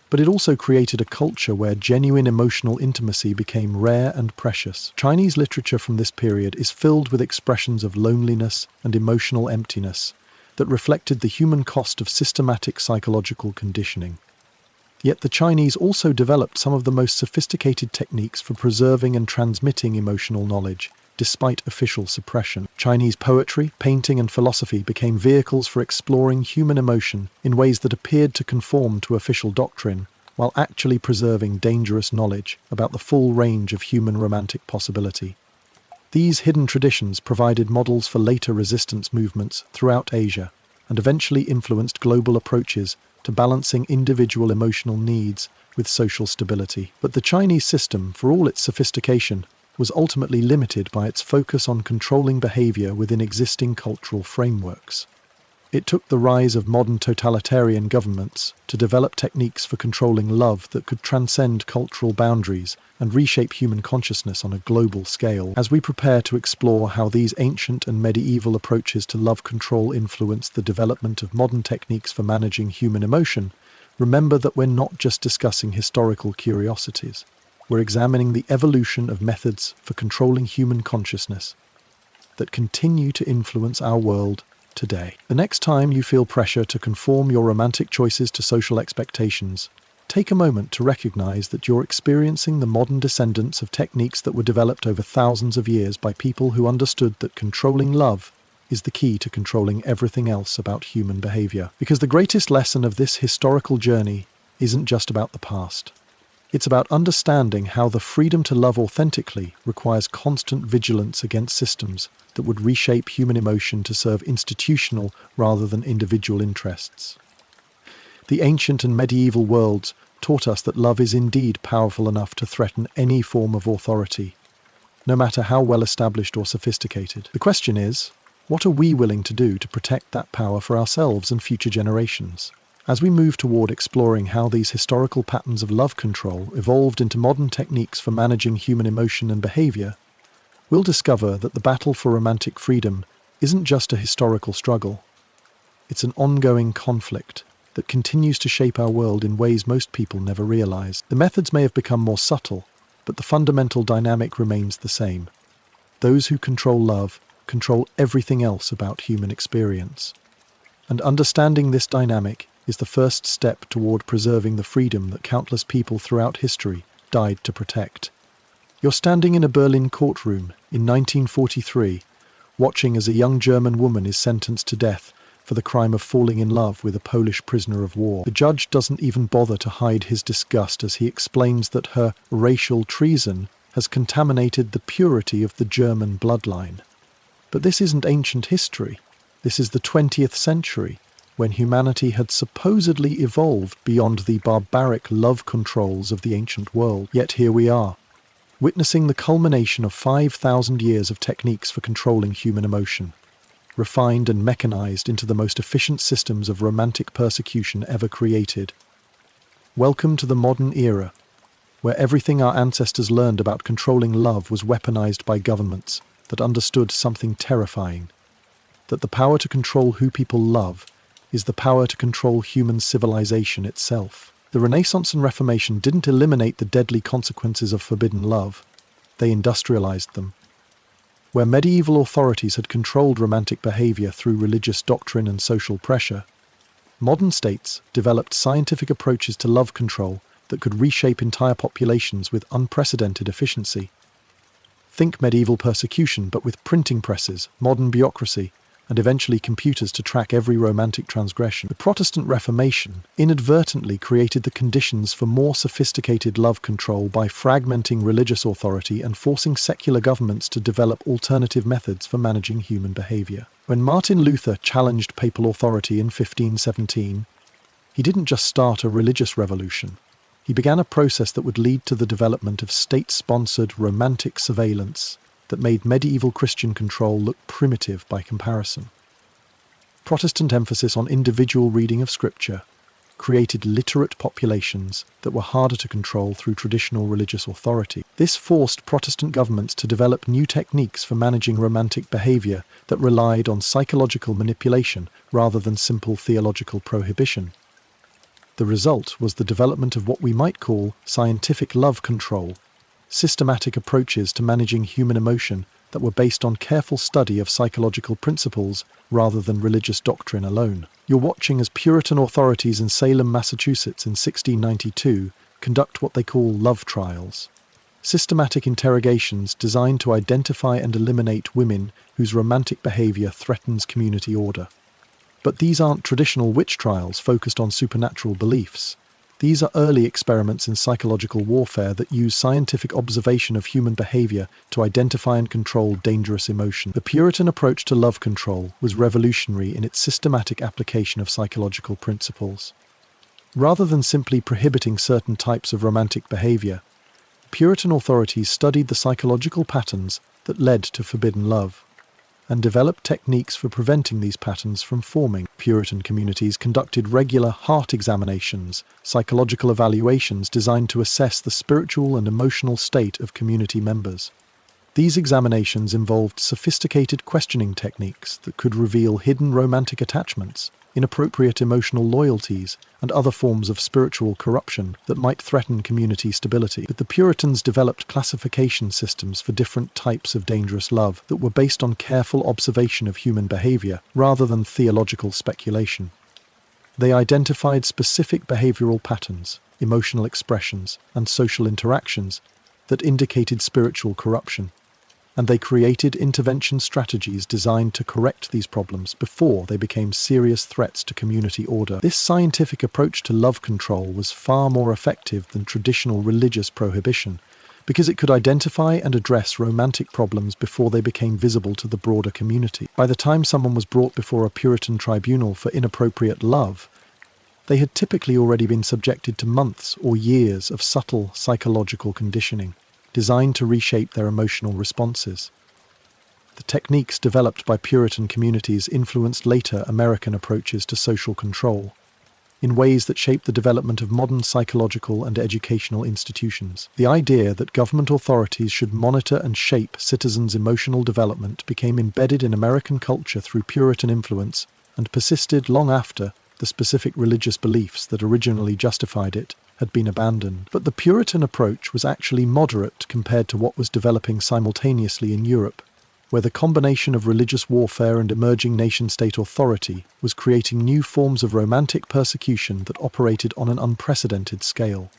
but it also created a culture where genuine emotional intimacy became rare and precious. Chinese literature from this period is filled with expressions of loneliness and emotional emptiness that reflected the human cost of systematic psychological conditioning. Yet the Chinese also developed some of the most sophisticated techniques for preserving and transmitting emotional knowledge, despite official suppression. Chinese poetry, painting, and philosophy became vehicles for exploring human emotion in ways that appeared to conform to official doctrine, while actually preserving dangerous knowledge about the full range of human romantic possibility. These hidden traditions provided models for later resistance movements throughout Asia, and eventually influenced global approaches to balancing individual emotional needs with social stability. But the Chinese system, for all its sophistication, was ultimately limited by its focus on controlling behavior within existing cultural frameworks. It took the rise of modern totalitarian governments to develop techniques for controlling love that could transcend cultural boundaries and reshape human consciousness on a global scale. As we prepare to explore how these ancient and medieval approaches to love control influenced the development of modern techniques for managing human emotion, remember that we're not just discussing historical curiosities. We're examining the evolution of methods for controlling human consciousness that continue to influence our world today. The next time you feel pressure to conform your romantic choices to social expectations, take a moment to recognize that you're experiencing the modern descendants of techniques that were developed over thousands of years by people who understood that controlling love is the key to controlling everything else about human behavior. Because the greatest lesson of this historical journey isn't just about the past. It's about understanding how the freedom to love authentically requires constant vigilance against systems that would reshape human emotion to serve institutional rather than individual interests. The ancient and medieval worlds taught us that love is indeed powerful enough to threaten any form of authority, no matter how well established or sophisticated. The question is, what are we willing to do to protect that power for ourselves and future generations? As we move toward exploring how these historical patterns of love control evolved into modern techniques for managing human emotion and behavior, we'll discover that the battle for romantic freedom isn't just a historical struggle. It's an ongoing conflict that continues to shape our world in ways most people never realize. The methods may have become more subtle, but the fundamental dynamic remains the same. Those who control love control everything else about human experience. And understanding this dynamic is the first step toward preserving the freedom that countless people throughout history died to protect. You're standing in a Berlin courtroom in 1943, watching as a young German woman is sentenced to death for the crime of falling in love with a Polish prisoner of war. The judge doesn't even bother to hide his disgust as he explains that her racial treason has contaminated the purity of the German bloodline. But this isn't ancient history. This is the 20th century, when humanity had supposedly evolved beyond the barbaric love controls of the ancient world. Yet here we are, witnessing the culmination of 5,000 years of techniques for controlling human emotion, refined and mechanized into the most efficient systems of romantic persecution ever created. Welcome to the modern era, where everything our ancestors learned about controlling love was weaponized by governments that understood something terrifying: that the power to control who people love is the power to control human civilization itself. The Renaissance and Reformation didn't eliminate the deadly consequences of forbidden love, they industrialized them. Where medieval authorities had controlled romantic behavior through religious doctrine and social pressure, modern states developed scientific approaches to love control that could reshape entire populations with unprecedented efficiency. Think medieval persecution, but with printing presses, modern bureaucracy, and eventually computers to track every romantic transgression. The Protestant Reformation inadvertently created the conditions for more sophisticated love control by fragmenting religious authority and forcing secular governments to develop alternative methods for managing human behavior. When Martin Luther challenged papal authority in 1517, he didn't just start a religious revolution. He began a process that would lead to the development of state-sponsored romantic surveillance that made medieval Christian control look primitive by comparison. Protestant emphasis on individual reading of Scripture created literate populations that were harder to control through traditional religious authority. This forced Protestant governments to develop new techniques for managing romantic behavior that relied on psychological manipulation rather than simple theological prohibition. The result was the development of what we might call scientific love control, systematic approaches to managing human emotion that were based on careful study of psychological principles rather than religious doctrine alone. You're watching as Puritan authorities in Salem, Massachusetts in 1692 conduct what they call love trials, systematic interrogations designed to identify and eliminate women whose romantic behavior threatens community order. But these aren't traditional witch trials focused on supernatural beliefs. These are early experiments in psychological warfare that use scientific observation of human behavior to identify and control dangerous emotion. The Puritan approach to love control was revolutionary in its systematic application of psychological principles. Rather than simply prohibiting certain types of romantic behavior, Puritan authorities studied the psychological patterns that led to forbidden love and developed techniques for preventing these patterns from forming. Puritan communities conducted regular heart examinations, psychological evaluations designed to assess the spiritual and emotional state of community members. These examinations involved sophisticated questioning techniques that could reveal hidden romantic attachments, inappropriate emotional loyalties, and other forms of spiritual corruption that might threaten community stability. But the Puritans developed classification systems for different types of dangerous love that were based on careful observation of human behavior rather than theological speculation. They identified specific behavioral patterns, emotional expressions, and social interactions that indicated spiritual corruption, and they created intervention strategies designed to correct these problems before they became serious threats to community order. This scientific approach to love control was far more effective than traditional religious prohibition, because it could identify and address romantic problems before they became visible to the broader community. By the time someone was brought before a Puritan tribunal for inappropriate love, they had typically already been subjected to months or years of subtle psychological conditioning, designed to reshape their emotional responses. The techniques developed by Puritan communities influenced later American approaches to social control, in ways that shaped the development of modern psychological and educational institutions. The idea that government authorities should monitor and shape citizens' emotional development became embedded in American culture through Puritan influence and persisted long after the specific religious beliefs that originally justified it had been abandoned. But the Puritan approach was actually moderate compared to what was developing simultaneously in Europe, where the combination of religious warfare and emerging nation-state authority was creating new forms of romantic persecution that operated on an unprecedented scale.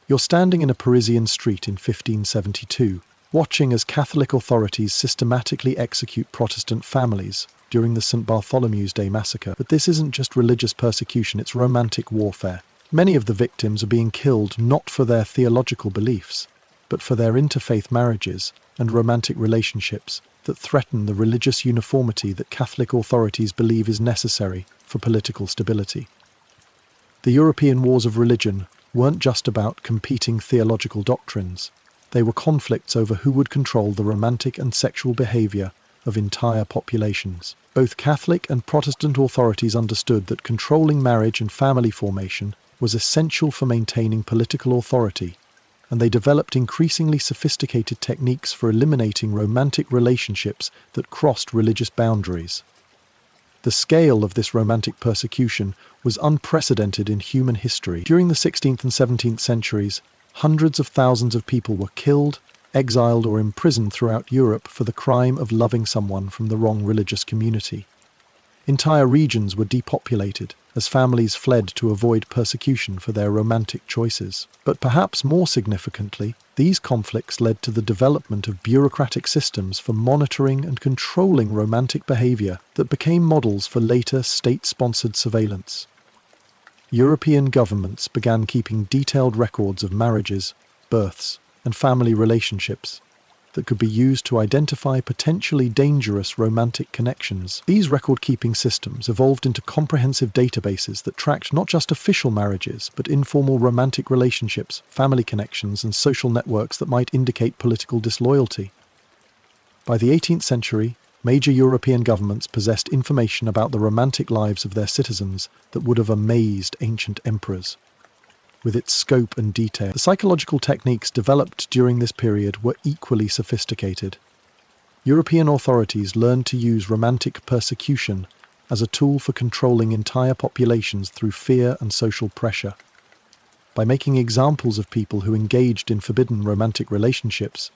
You're standing in a Parisian street in 1572, watching as Catholic authorities systematically execute Protestant families during the St. Bartholomew's Day massacre. But this isn't just religious persecution, it's romantic warfare. Many of the victims are being killed not for their theological beliefs, but for their interfaith marriages and romantic relationships that threaten the religious uniformity that Catholic authorities believe is necessary for political stability. The European wars of religion weren't just about competing theological doctrines. They were conflicts over who would control the romantic and sexual behavior of entire populations. Both Catholic and Protestant authorities understood that controlling marriage and family formation was essential for maintaining political authority, and they developed increasingly sophisticated techniques for eliminating romantic relationships that crossed religious boundaries. The scale of this romantic persecution was unprecedented in human history. During the 16th and 17th centuries, hundreds of thousands of people were killed, exiled, or imprisoned throughout Europe for the crime of loving someone from the wrong religious community. Entire regions were depopulated as families fled to avoid persecution for their romantic choices. But perhaps more significantly, these conflicts led to the development of bureaucratic systems for monitoring and controlling romantic behavior that became models for later state-sponsored surveillance. European governments began keeping detailed records of marriages, births, and family relationships that could be used to identify potentially dangerous romantic connections. These record-keeping systems evolved into comprehensive databases that tracked not just official marriages, but informal romantic relationships, family connections, and social networks that might indicate political disloyalty. By the 18th century, major European governments possessed information about the romantic lives of their citizens that would have amazed ancient emperors. With its scope and detail, the psychological techniques developed during this period were equally sophisticated. European authorities learned to use romantic persecution as a tool for controlling entire populations through fear and social pressure. By making examples of people who engaged in forbidden romantic relationships,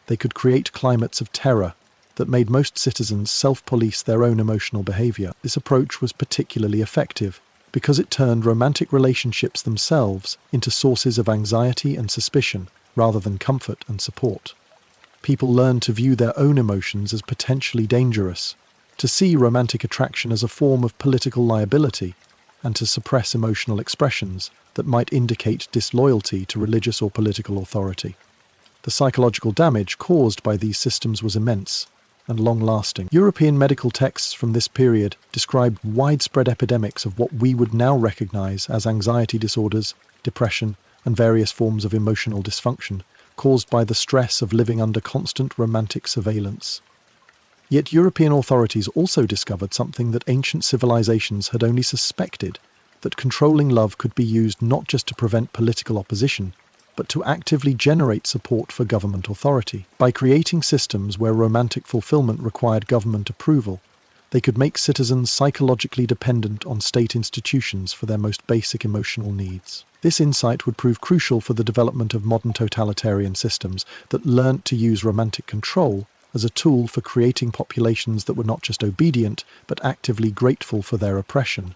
they could create climates of terror that made most citizens self-police their own emotional behavior. This approach was particularly effective because it turned romantic relationships themselves into sources of anxiety and suspicion, rather than comfort and support. People learned to view their own emotions as potentially dangerous, to see romantic attraction as a form of political liability, and to suppress emotional expressions that might indicate disloyalty to religious or political authority. The psychological damage caused by these systems was immense and long-lasting. European medical texts from this period described widespread epidemics of what we would now recognize as anxiety disorders, depression, and various forms of emotional dysfunction caused by the stress of living under constant romantic surveillance. Yet European authorities also discovered something that ancient civilizations had only suspected, that controlling love could be used not just to prevent political opposition, but to actively generate support for government authority. By creating systems where romantic fulfillment required government approval, they could make citizens psychologically dependent on state institutions for their most basic emotional needs. This insight would prove crucial for the development of modern totalitarian systems that learnt to use romantic control as a tool for creating populations that were not just obedient, but actively grateful for their oppression.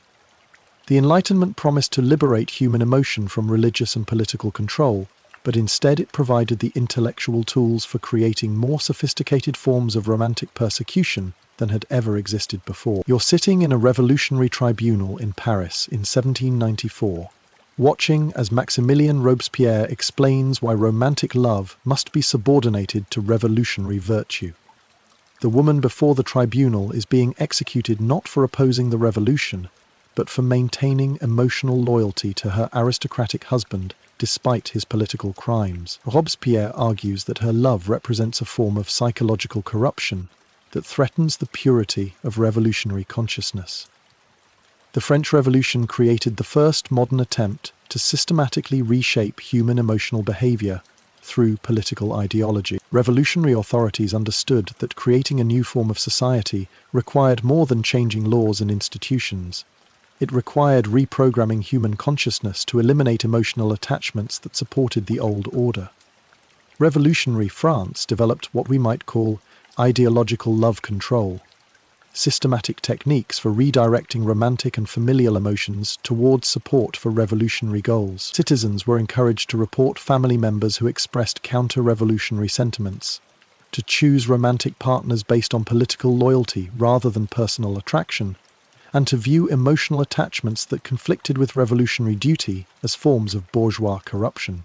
The Enlightenment promised to liberate human emotion from religious and political control, but instead it provided the intellectual tools for creating more sophisticated forms of romantic persecution than had ever existed before. You're sitting in a revolutionary tribunal in Paris in 1794, watching as Maximilien Robespierre explains why romantic love must be subordinated to revolutionary virtue. The woman before the tribunal is being executed not for opposing the revolution, but for maintaining emotional loyalty to her aristocratic husband despite his political crimes. Robespierre argues that her love represents a form of psychological corruption that threatens the purity of revolutionary consciousness. The French Revolution created the first modern attempt to systematically reshape human emotional behavior through political ideology. Revolutionary authorities understood that creating a new form of society required more than changing laws and institutions. It required reprogramming human consciousness to eliminate emotional attachments that supported the old order. Revolutionary France developed what we might call ideological love control, systematic techniques for redirecting romantic and familial emotions towards support for revolutionary goals. Citizens were encouraged to report family members who expressed counter-revolutionary sentiments, to choose romantic partners based on political loyalty rather than personal attraction, and to view emotional attachments that conflicted with revolutionary duty as forms of bourgeois corruption.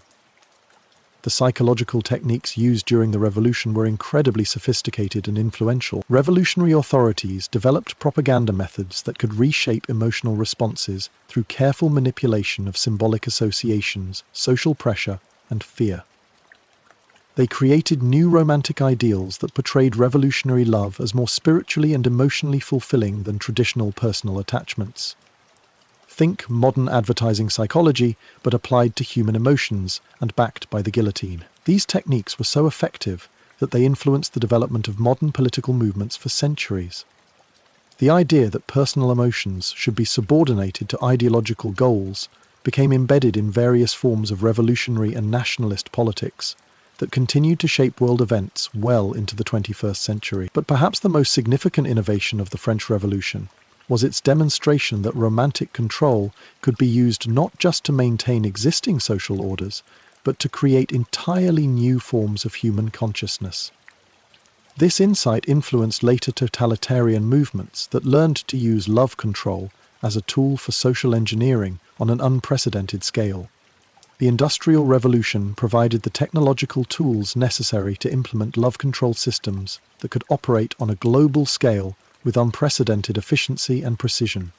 The psychological techniques used during the revolution were incredibly sophisticated and influential. Revolutionary authorities developed propaganda methods that could reshape emotional responses through careful manipulation of symbolic associations, social pressure, and fear. They created new romantic ideals that portrayed revolutionary love as more spiritually and emotionally fulfilling than traditional personal attachments. Think modern advertising psychology, but applied to human emotions and backed by the guillotine. These techniques were so effective that they influenced the development of modern political movements for centuries. The idea that personal emotions should be subordinated to ideological goals became embedded in various forms of revolutionary and nationalist politics that continued to shape world events well into the 21st century. But perhaps the most significant innovation of the French Revolution was its demonstration that romantic control could be used not just to maintain existing social orders, but to create entirely new forms of human consciousness. This insight influenced later totalitarian movements that learned to use love control as a tool for social engineering on an unprecedented scale. The Industrial Revolution provided the technological tools necessary to implement love control systems that could operate on a global scale with unprecedented efficiency and precision.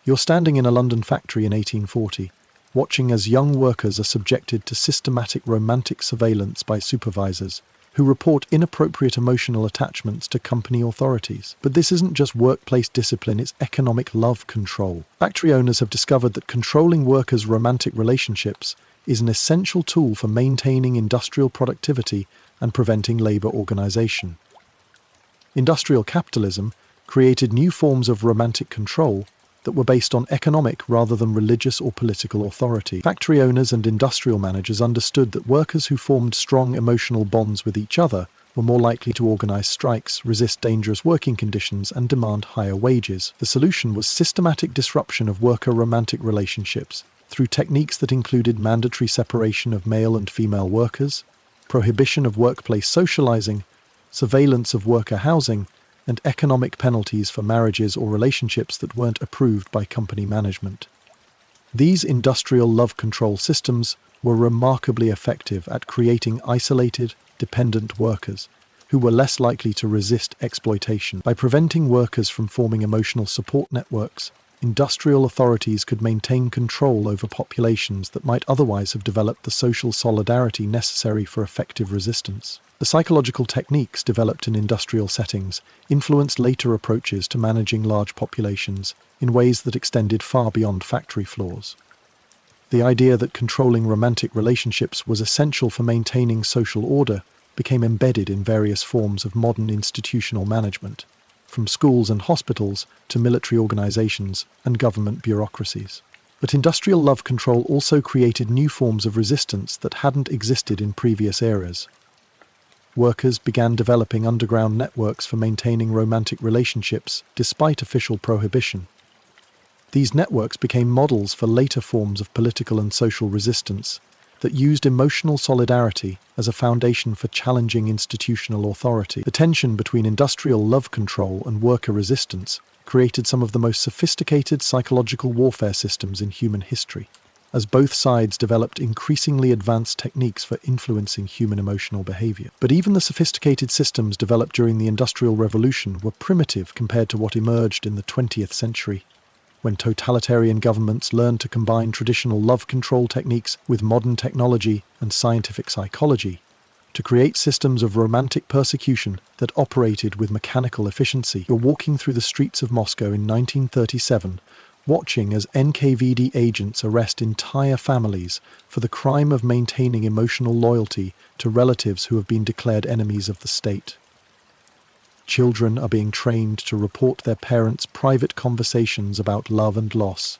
You're standing in a London factory in 1840, watching as young workers are subjected to systematic romantic surveillance by supervisors who report inappropriate emotional attachments to company authorities. But this isn't just workplace discipline, it's economic love control. Factory owners have discovered that controlling workers' romantic relationships is an essential tool for maintaining industrial productivity and preventing labor organization. Industrial capitalism created new forms of romantic control that were based on economic rather than religious or political authority. Factory owners and industrial managers understood that workers who formed strong emotional bonds with each other were more likely to organize strikes, resist dangerous working conditions, and demand higher wages. The solution was systematic disruption of worker romantic relationships through techniques that included mandatory separation of male and female workers, prohibition of workplace socializing, surveillance of worker housing, and economic penalties for marriages or relationships that weren't approved by company management. These industrial love control systems were remarkably effective at creating isolated, dependent workers who were less likely to resist exploitation. By preventing workers from forming emotional support networks, industrial authorities could maintain control over populations that might otherwise have developed the social solidarity necessary for effective resistance. The psychological techniques developed in industrial settings influenced later approaches to managing large populations in ways that extended far beyond factory floors. The idea that controlling romantic relationships was essential for maintaining social order became embedded in various forms of modern institutional management, from schools and hospitals to military organizations and government bureaucracies. But industrial love control also created new forms of resistance that hadn't existed in previous eras. Workers began developing underground networks for maintaining romantic relationships despite official prohibition. These networks became models for later forms of political and social resistance that used emotional solidarity as a foundation for challenging institutional authority. The tension between industrial love control and worker resistance created some of the most sophisticated psychological warfare systems in human history, as both sides developed increasingly advanced techniques for influencing human emotional behavior. But even the sophisticated systems developed during the Industrial Revolution were primitive compared to what emerged in the 20th century, when totalitarian governments learned to combine traditional love control techniques with modern technology and scientific psychology to create systems of romantic persecution that operated with mechanical efficiency. You're walking through the streets of Moscow in 1937, watching as NKVD agents arrest entire families for the crime of maintaining emotional loyalty to relatives who have been declared enemies of the state. Children are being trained to report their parents' private conversations about love and loss.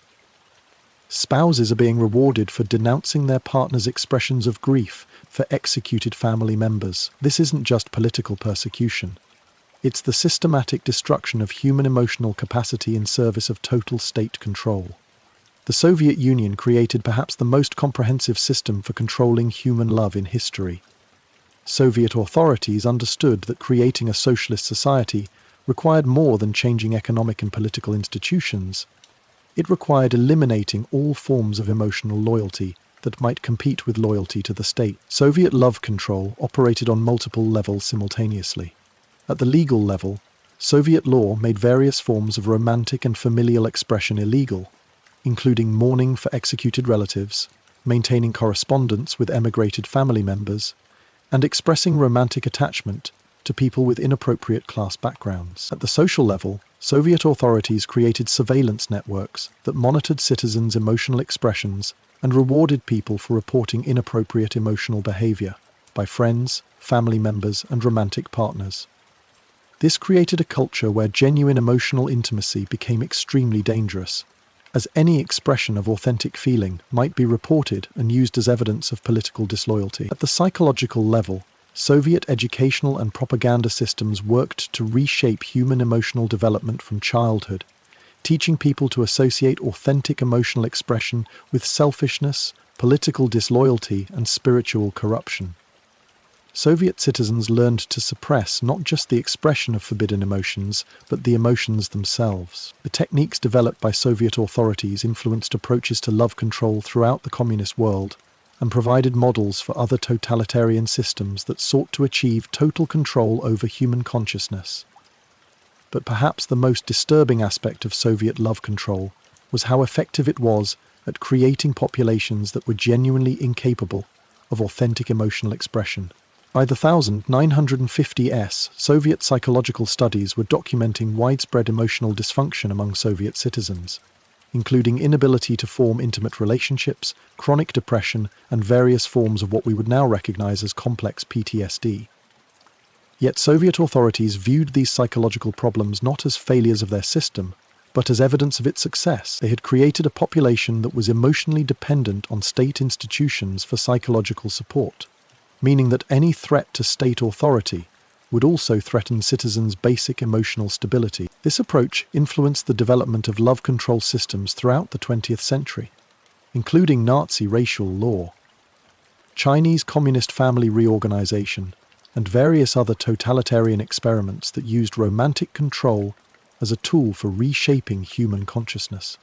Spouses are being rewarded for denouncing their partner's expressions of grief for executed family members. This isn't just political persecution. It's the systematic destruction of human emotional capacity in service of total state control. The Soviet Union created perhaps the most comprehensive system for controlling human love in history. Soviet authorities understood that creating a socialist society required more than changing economic and political institutions. It required eliminating all forms of emotional loyalty that might compete with loyalty to the state. Soviet love control operated on multiple levels simultaneously. At the legal level, Soviet law made various forms of romantic and familial expression illegal, including mourning for executed relatives, maintaining correspondence with emigrated family members, and expressing romantic attachment to people with inappropriate class backgrounds. At the social level, Soviet authorities created surveillance networks that monitored citizens' emotional expressions and rewarded people for reporting inappropriate emotional behavior by friends, family members, and romantic partners. This created a culture where genuine emotional intimacy became extremely dangerous, as any expression of authentic feeling might be reported and used as evidence of political disloyalty. At the psychological level, Soviet educational and propaganda systems worked to reshape human emotional development from childhood, teaching people to associate authentic emotional expression with selfishness, political disloyalty, and spiritual corruption. Soviet citizens learned to suppress not just the expression of forbidden emotions, but the emotions themselves. The techniques developed by Soviet authorities influenced approaches to love control throughout the communist world and provided models for other totalitarian systems that sought to achieve total control over human consciousness. But perhaps the most disturbing aspect of Soviet love control was how effective it was at creating populations that were genuinely incapable of authentic emotional expression. By the 1950s, Soviet psychological studies were documenting widespread emotional dysfunction among Soviet citizens, including inability to form intimate relationships, chronic depression, and various forms of what we would now recognize as complex PTSD. Yet Soviet authorities viewed these psychological problems not as failures of their system, but as evidence of its success. They had created a population that was emotionally dependent on state institutions for psychological support, meaning that any threat to state authority would also threaten citizens' basic emotional stability. This approach influenced the development of love control systems throughout the 20th century, including Nazi racial law, Chinese communist family reorganization, and various other totalitarian experiments that used romantic control as a tool for reshaping human consciousness.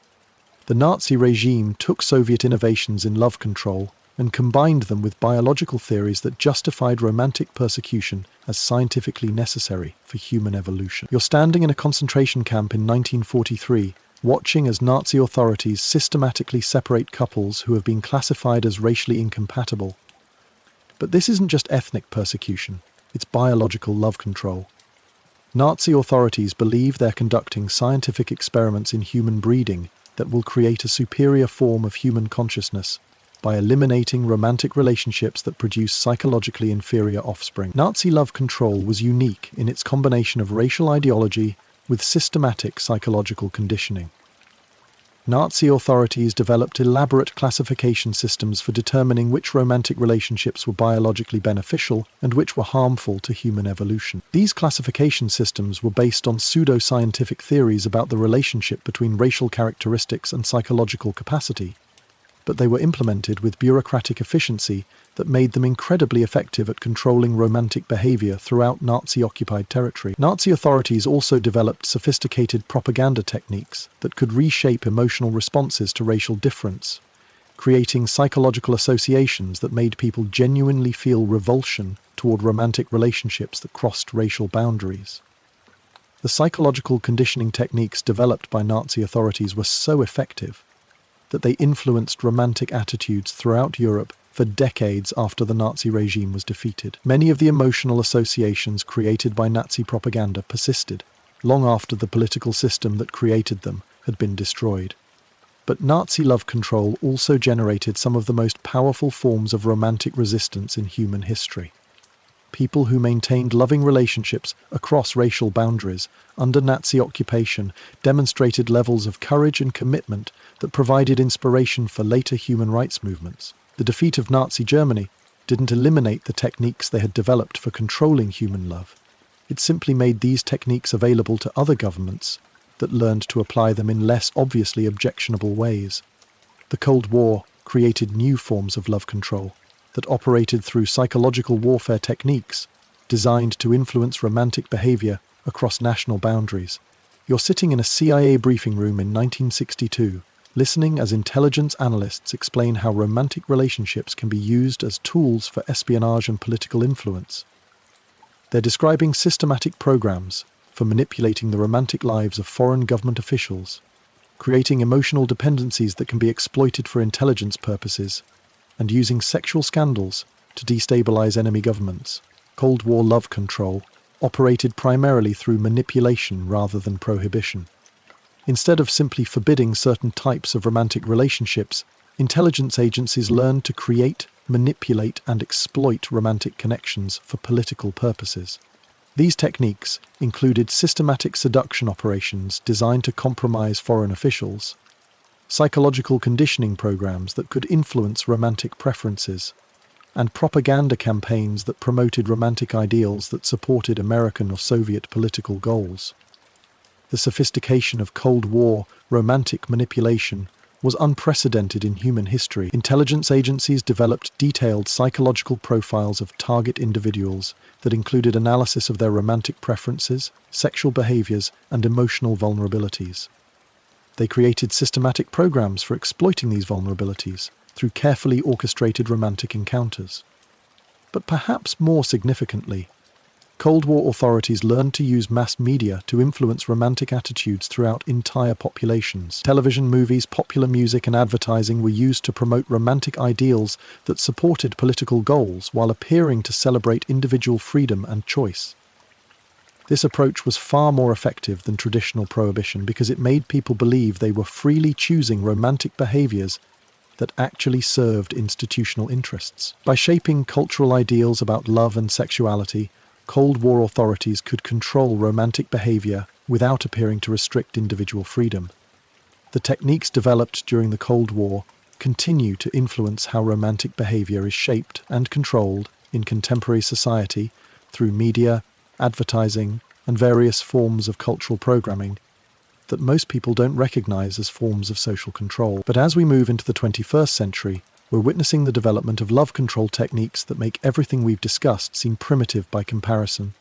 The Nazi regime took Soviet innovations in love control and combined them with biological theories that justified romantic persecution as scientifically necessary for human evolution. You're standing in a concentration camp in 1943, watching as Nazi authorities systematically separate couples who have been classified as racially incompatible. But this isn't just ethnic persecution, it's biological love control. Nazi authorities believe they're conducting scientific experiments in human breeding that will create a superior form of human consciousness by eliminating romantic relationships that produce psychologically inferior offspring. Nazi love control was unique in its combination of racial ideology with systematic psychological conditioning. Nazi authorities developed elaborate classification systems for determining which romantic relationships were biologically beneficial and which were harmful to human evolution. These classification systems were based on pseudo-scientific theories about the relationship between racial characteristics and psychological capacity, but they were implemented with bureaucratic efficiency that made them incredibly effective at controlling romantic behavior throughout Nazi-occupied territory. Nazi authorities also developed sophisticated propaganda techniques that could reshape emotional responses to racial difference, creating psychological associations that made people genuinely feel revulsion toward romantic relationships that crossed racial boundaries. The psychological conditioning techniques developed by Nazi authorities were so effective that they influenced romantic attitudes throughout Europe for decades after the Nazi regime was defeated. Many of the emotional associations created by Nazi propaganda persisted long after the political system that created them had been destroyed. But Nazi love control also generated some of the most powerful forms of romantic resistance in human history. People who maintained loving relationships across racial boundaries under Nazi occupation demonstrated levels of courage and commitment that provided inspiration for later human rights movements. The defeat of Nazi Germany didn't eliminate the techniques they had developed for controlling human love. It simply made these techniques available to other governments that learned to apply them in less obviously objectionable ways. The Cold War created new forms of love control that operated through psychological warfare techniques designed to influence romantic behavior across national boundaries. You're sitting in a CIA briefing room in 1962, listening as intelligence analysts explain how romantic relationships can be used as tools for espionage and political influence. They're describing systematic programs for manipulating the romantic lives of foreign government officials, creating emotional dependencies that can be exploited for intelligence purposes, and using sexual scandals to destabilize enemy governments. Cold War love control operated primarily through manipulation rather than prohibition. Instead of simply forbidding certain types of romantic relationships, intelligence agencies learned to create, manipulate, and exploit romantic connections for political purposes. These techniques included systematic seduction operations designed to compromise foreign officials, psychological conditioning programs that could influence romantic preferences, and propaganda campaigns that promoted romantic ideals that supported American or Soviet political goals. The sophistication of Cold War romantic manipulation was unprecedented in human history. Intelligence agencies developed detailed psychological profiles of target individuals that included analysis of their romantic preferences, sexual behaviors, and emotional vulnerabilities. They created systematic programs for exploiting these vulnerabilities through carefully orchestrated romantic encounters. But perhaps more significantly, Cold War authorities learned to use mass media to influence romantic attitudes throughout entire populations. Television, movies, popular music, and advertising were used to promote romantic ideals that supported political goals while appearing to celebrate individual freedom and choice. This approach was far more effective than traditional prohibition because it made people believe they were freely choosing romantic behaviors that actually served institutional interests. By shaping cultural ideals about love and sexuality, Cold War authorities could control romantic behavior without appearing to restrict individual freedom. The techniques developed during the Cold War continue to influence how romantic behavior is shaped and controlled in contemporary society through media, advertising, and various forms of cultural programming that most people don't recognize as forms of social control. But as we move into the 21st century, we're witnessing the development of love control techniques that make everything we've discussed seem primitive by comparison.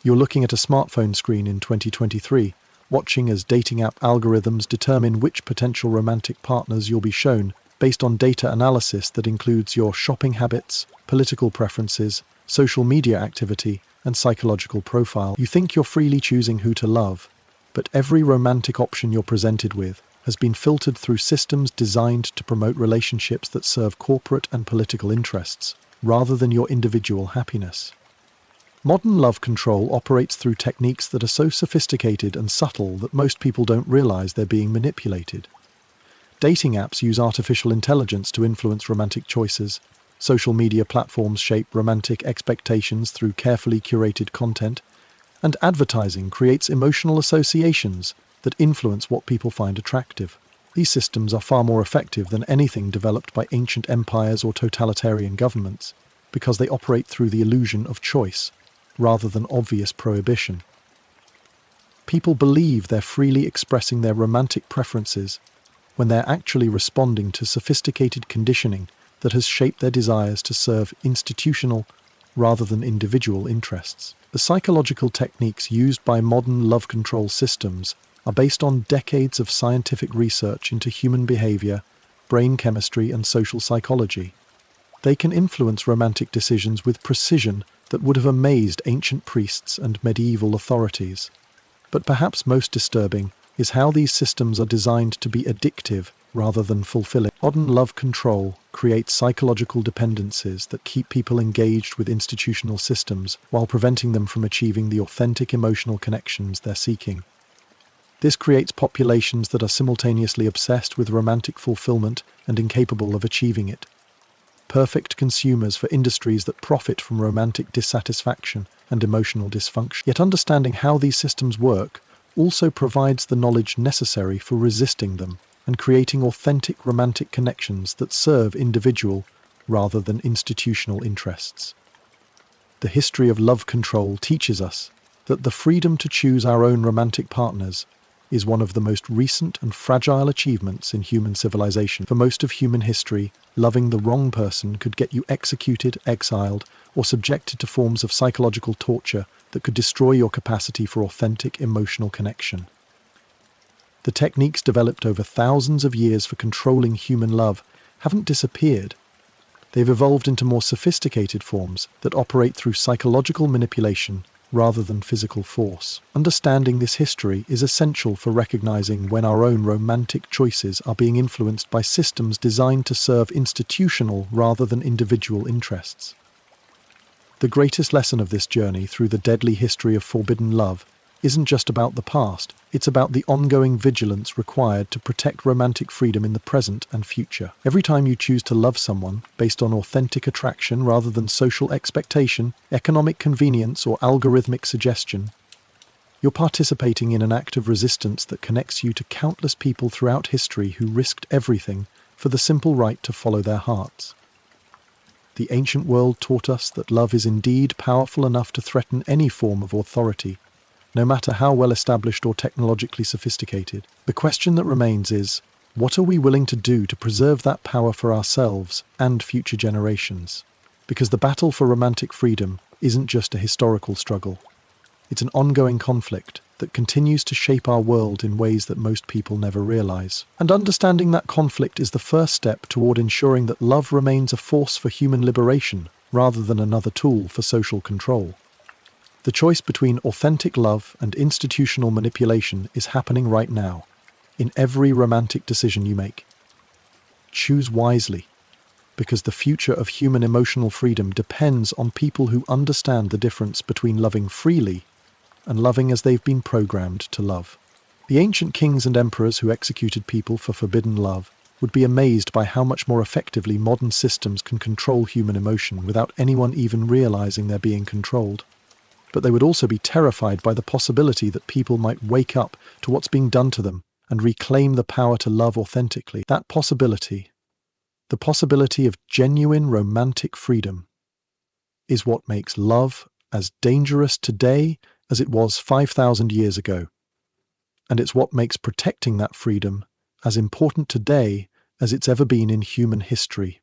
You're looking at a smartphone screen in 2023, watching as dating app algorithms determine which potential romantic partners you'll be shown based on data analysis that includes your shopping habits, political preferences, social media activity, and psychological profile. You think you're freely choosing who to love, but every romantic option you're presented with has been filtered through systems designed to promote relationships that serve corporate and political interests, rather than your individual happiness. Modern love control operates through techniques that are so sophisticated and subtle that most people don't realize they're being manipulated. Dating apps use artificial intelligence to influence romantic choices. Social media platforms shape romantic expectations through carefully curated content, and advertising creates emotional associations that influence what people find attractive. These systems are far more effective than anything developed by ancient empires or totalitarian governments, because they operate through the illusion of choice, rather than obvious prohibition. People believe they're freely expressing their romantic preferences when they're actually responding to sophisticated conditioning that has shaped their desires to serve institutional rather than individual interests. The psychological techniques used by modern love control systems are based on decades of scientific research into human behavior, brain chemistry, and social psychology. They can influence romantic decisions with precision that would have amazed ancient priests and medieval authorities. But perhaps most disturbing is how these systems are designed to be addictive rather than fulfilling. Modern love control creates psychological dependencies that keep people engaged with institutional systems while preventing them from achieving the authentic emotional connections they're seeking. This creates populations that are simultaneously obsessed with romantic fulfillment and incapable of achieving it. Perfect consumers for industries that profit from romantic dissatisfaction and emotional dysfunction. Yet understanding how these systems work also provides the knowledge necessary for resisting them and creating authentic romantic connections that serve individual rather than institutional interests. The history of love control teaches us that the freedom to choose our own romantic partners is one of the most recent and fragile achievements in human civilization. For most of human history, loving the wrong person could get you executed, exiled, or subjected to forms of psychological torture that could destroy your capacity for authentic emotional connection. The techniques developed over thousands of years for controlling human love haven't disappeared. They've evolved into more sophisticated forms that operate through psychological manipulation rather than physical force. Understanding this history is essential for recognizing when our own romantic choices are being influenced by systems designed to serve institutional rather than individual interests. The greatest lesson of this journey through the deadly history of forbidden love isn't just about the past, it's about the ongoing vigilance required to protect romantic freedom in the present and future. Every time you choose to love someone based on authentic attraction rather than social expectation, economic convenience, or algorithmic suggestion, you're participating in an act of resistance that connects you to countless people throughout history who risked everything for the simple right to follow their hearts. The ancient world taught us that love is indeed powerful enough to threaten any form of authority, no matter how well established or technologically sophisticated. The question that remains is, what are we willing to do to preserve that power for ourselves and future generations? Because the battle for romantic freedom isn't just a historical struggle. It's an ongoing conflict that continues to shape our world in ways that most people never realize. And understanding that conflict is the first step toward ensuring that love remains a force for human liberation rather than another tool for social control. The choice between authentic love and institutional manipulation is happening right now, in every romantic decision you make. Choose wisely, because the future of human emotional freedom depends on people who understand the difference between loving freely and loving as they've been programmed to love. The ancient kings and emperors who executed people for forbidden love would be amazed by how much more effectively modern systems can control human emotion without anyone even realizing they're being controlled. But they would also be terrified by the possibility that people might wake up to what's being done to them and reclaim the power to love authentically. That possibility, the possibility of genuine romantic freedom, is what makes love as dangerous today as it was 5,000 years ago. And it's what makes protecting that freedom as important today as it's ever been in human history.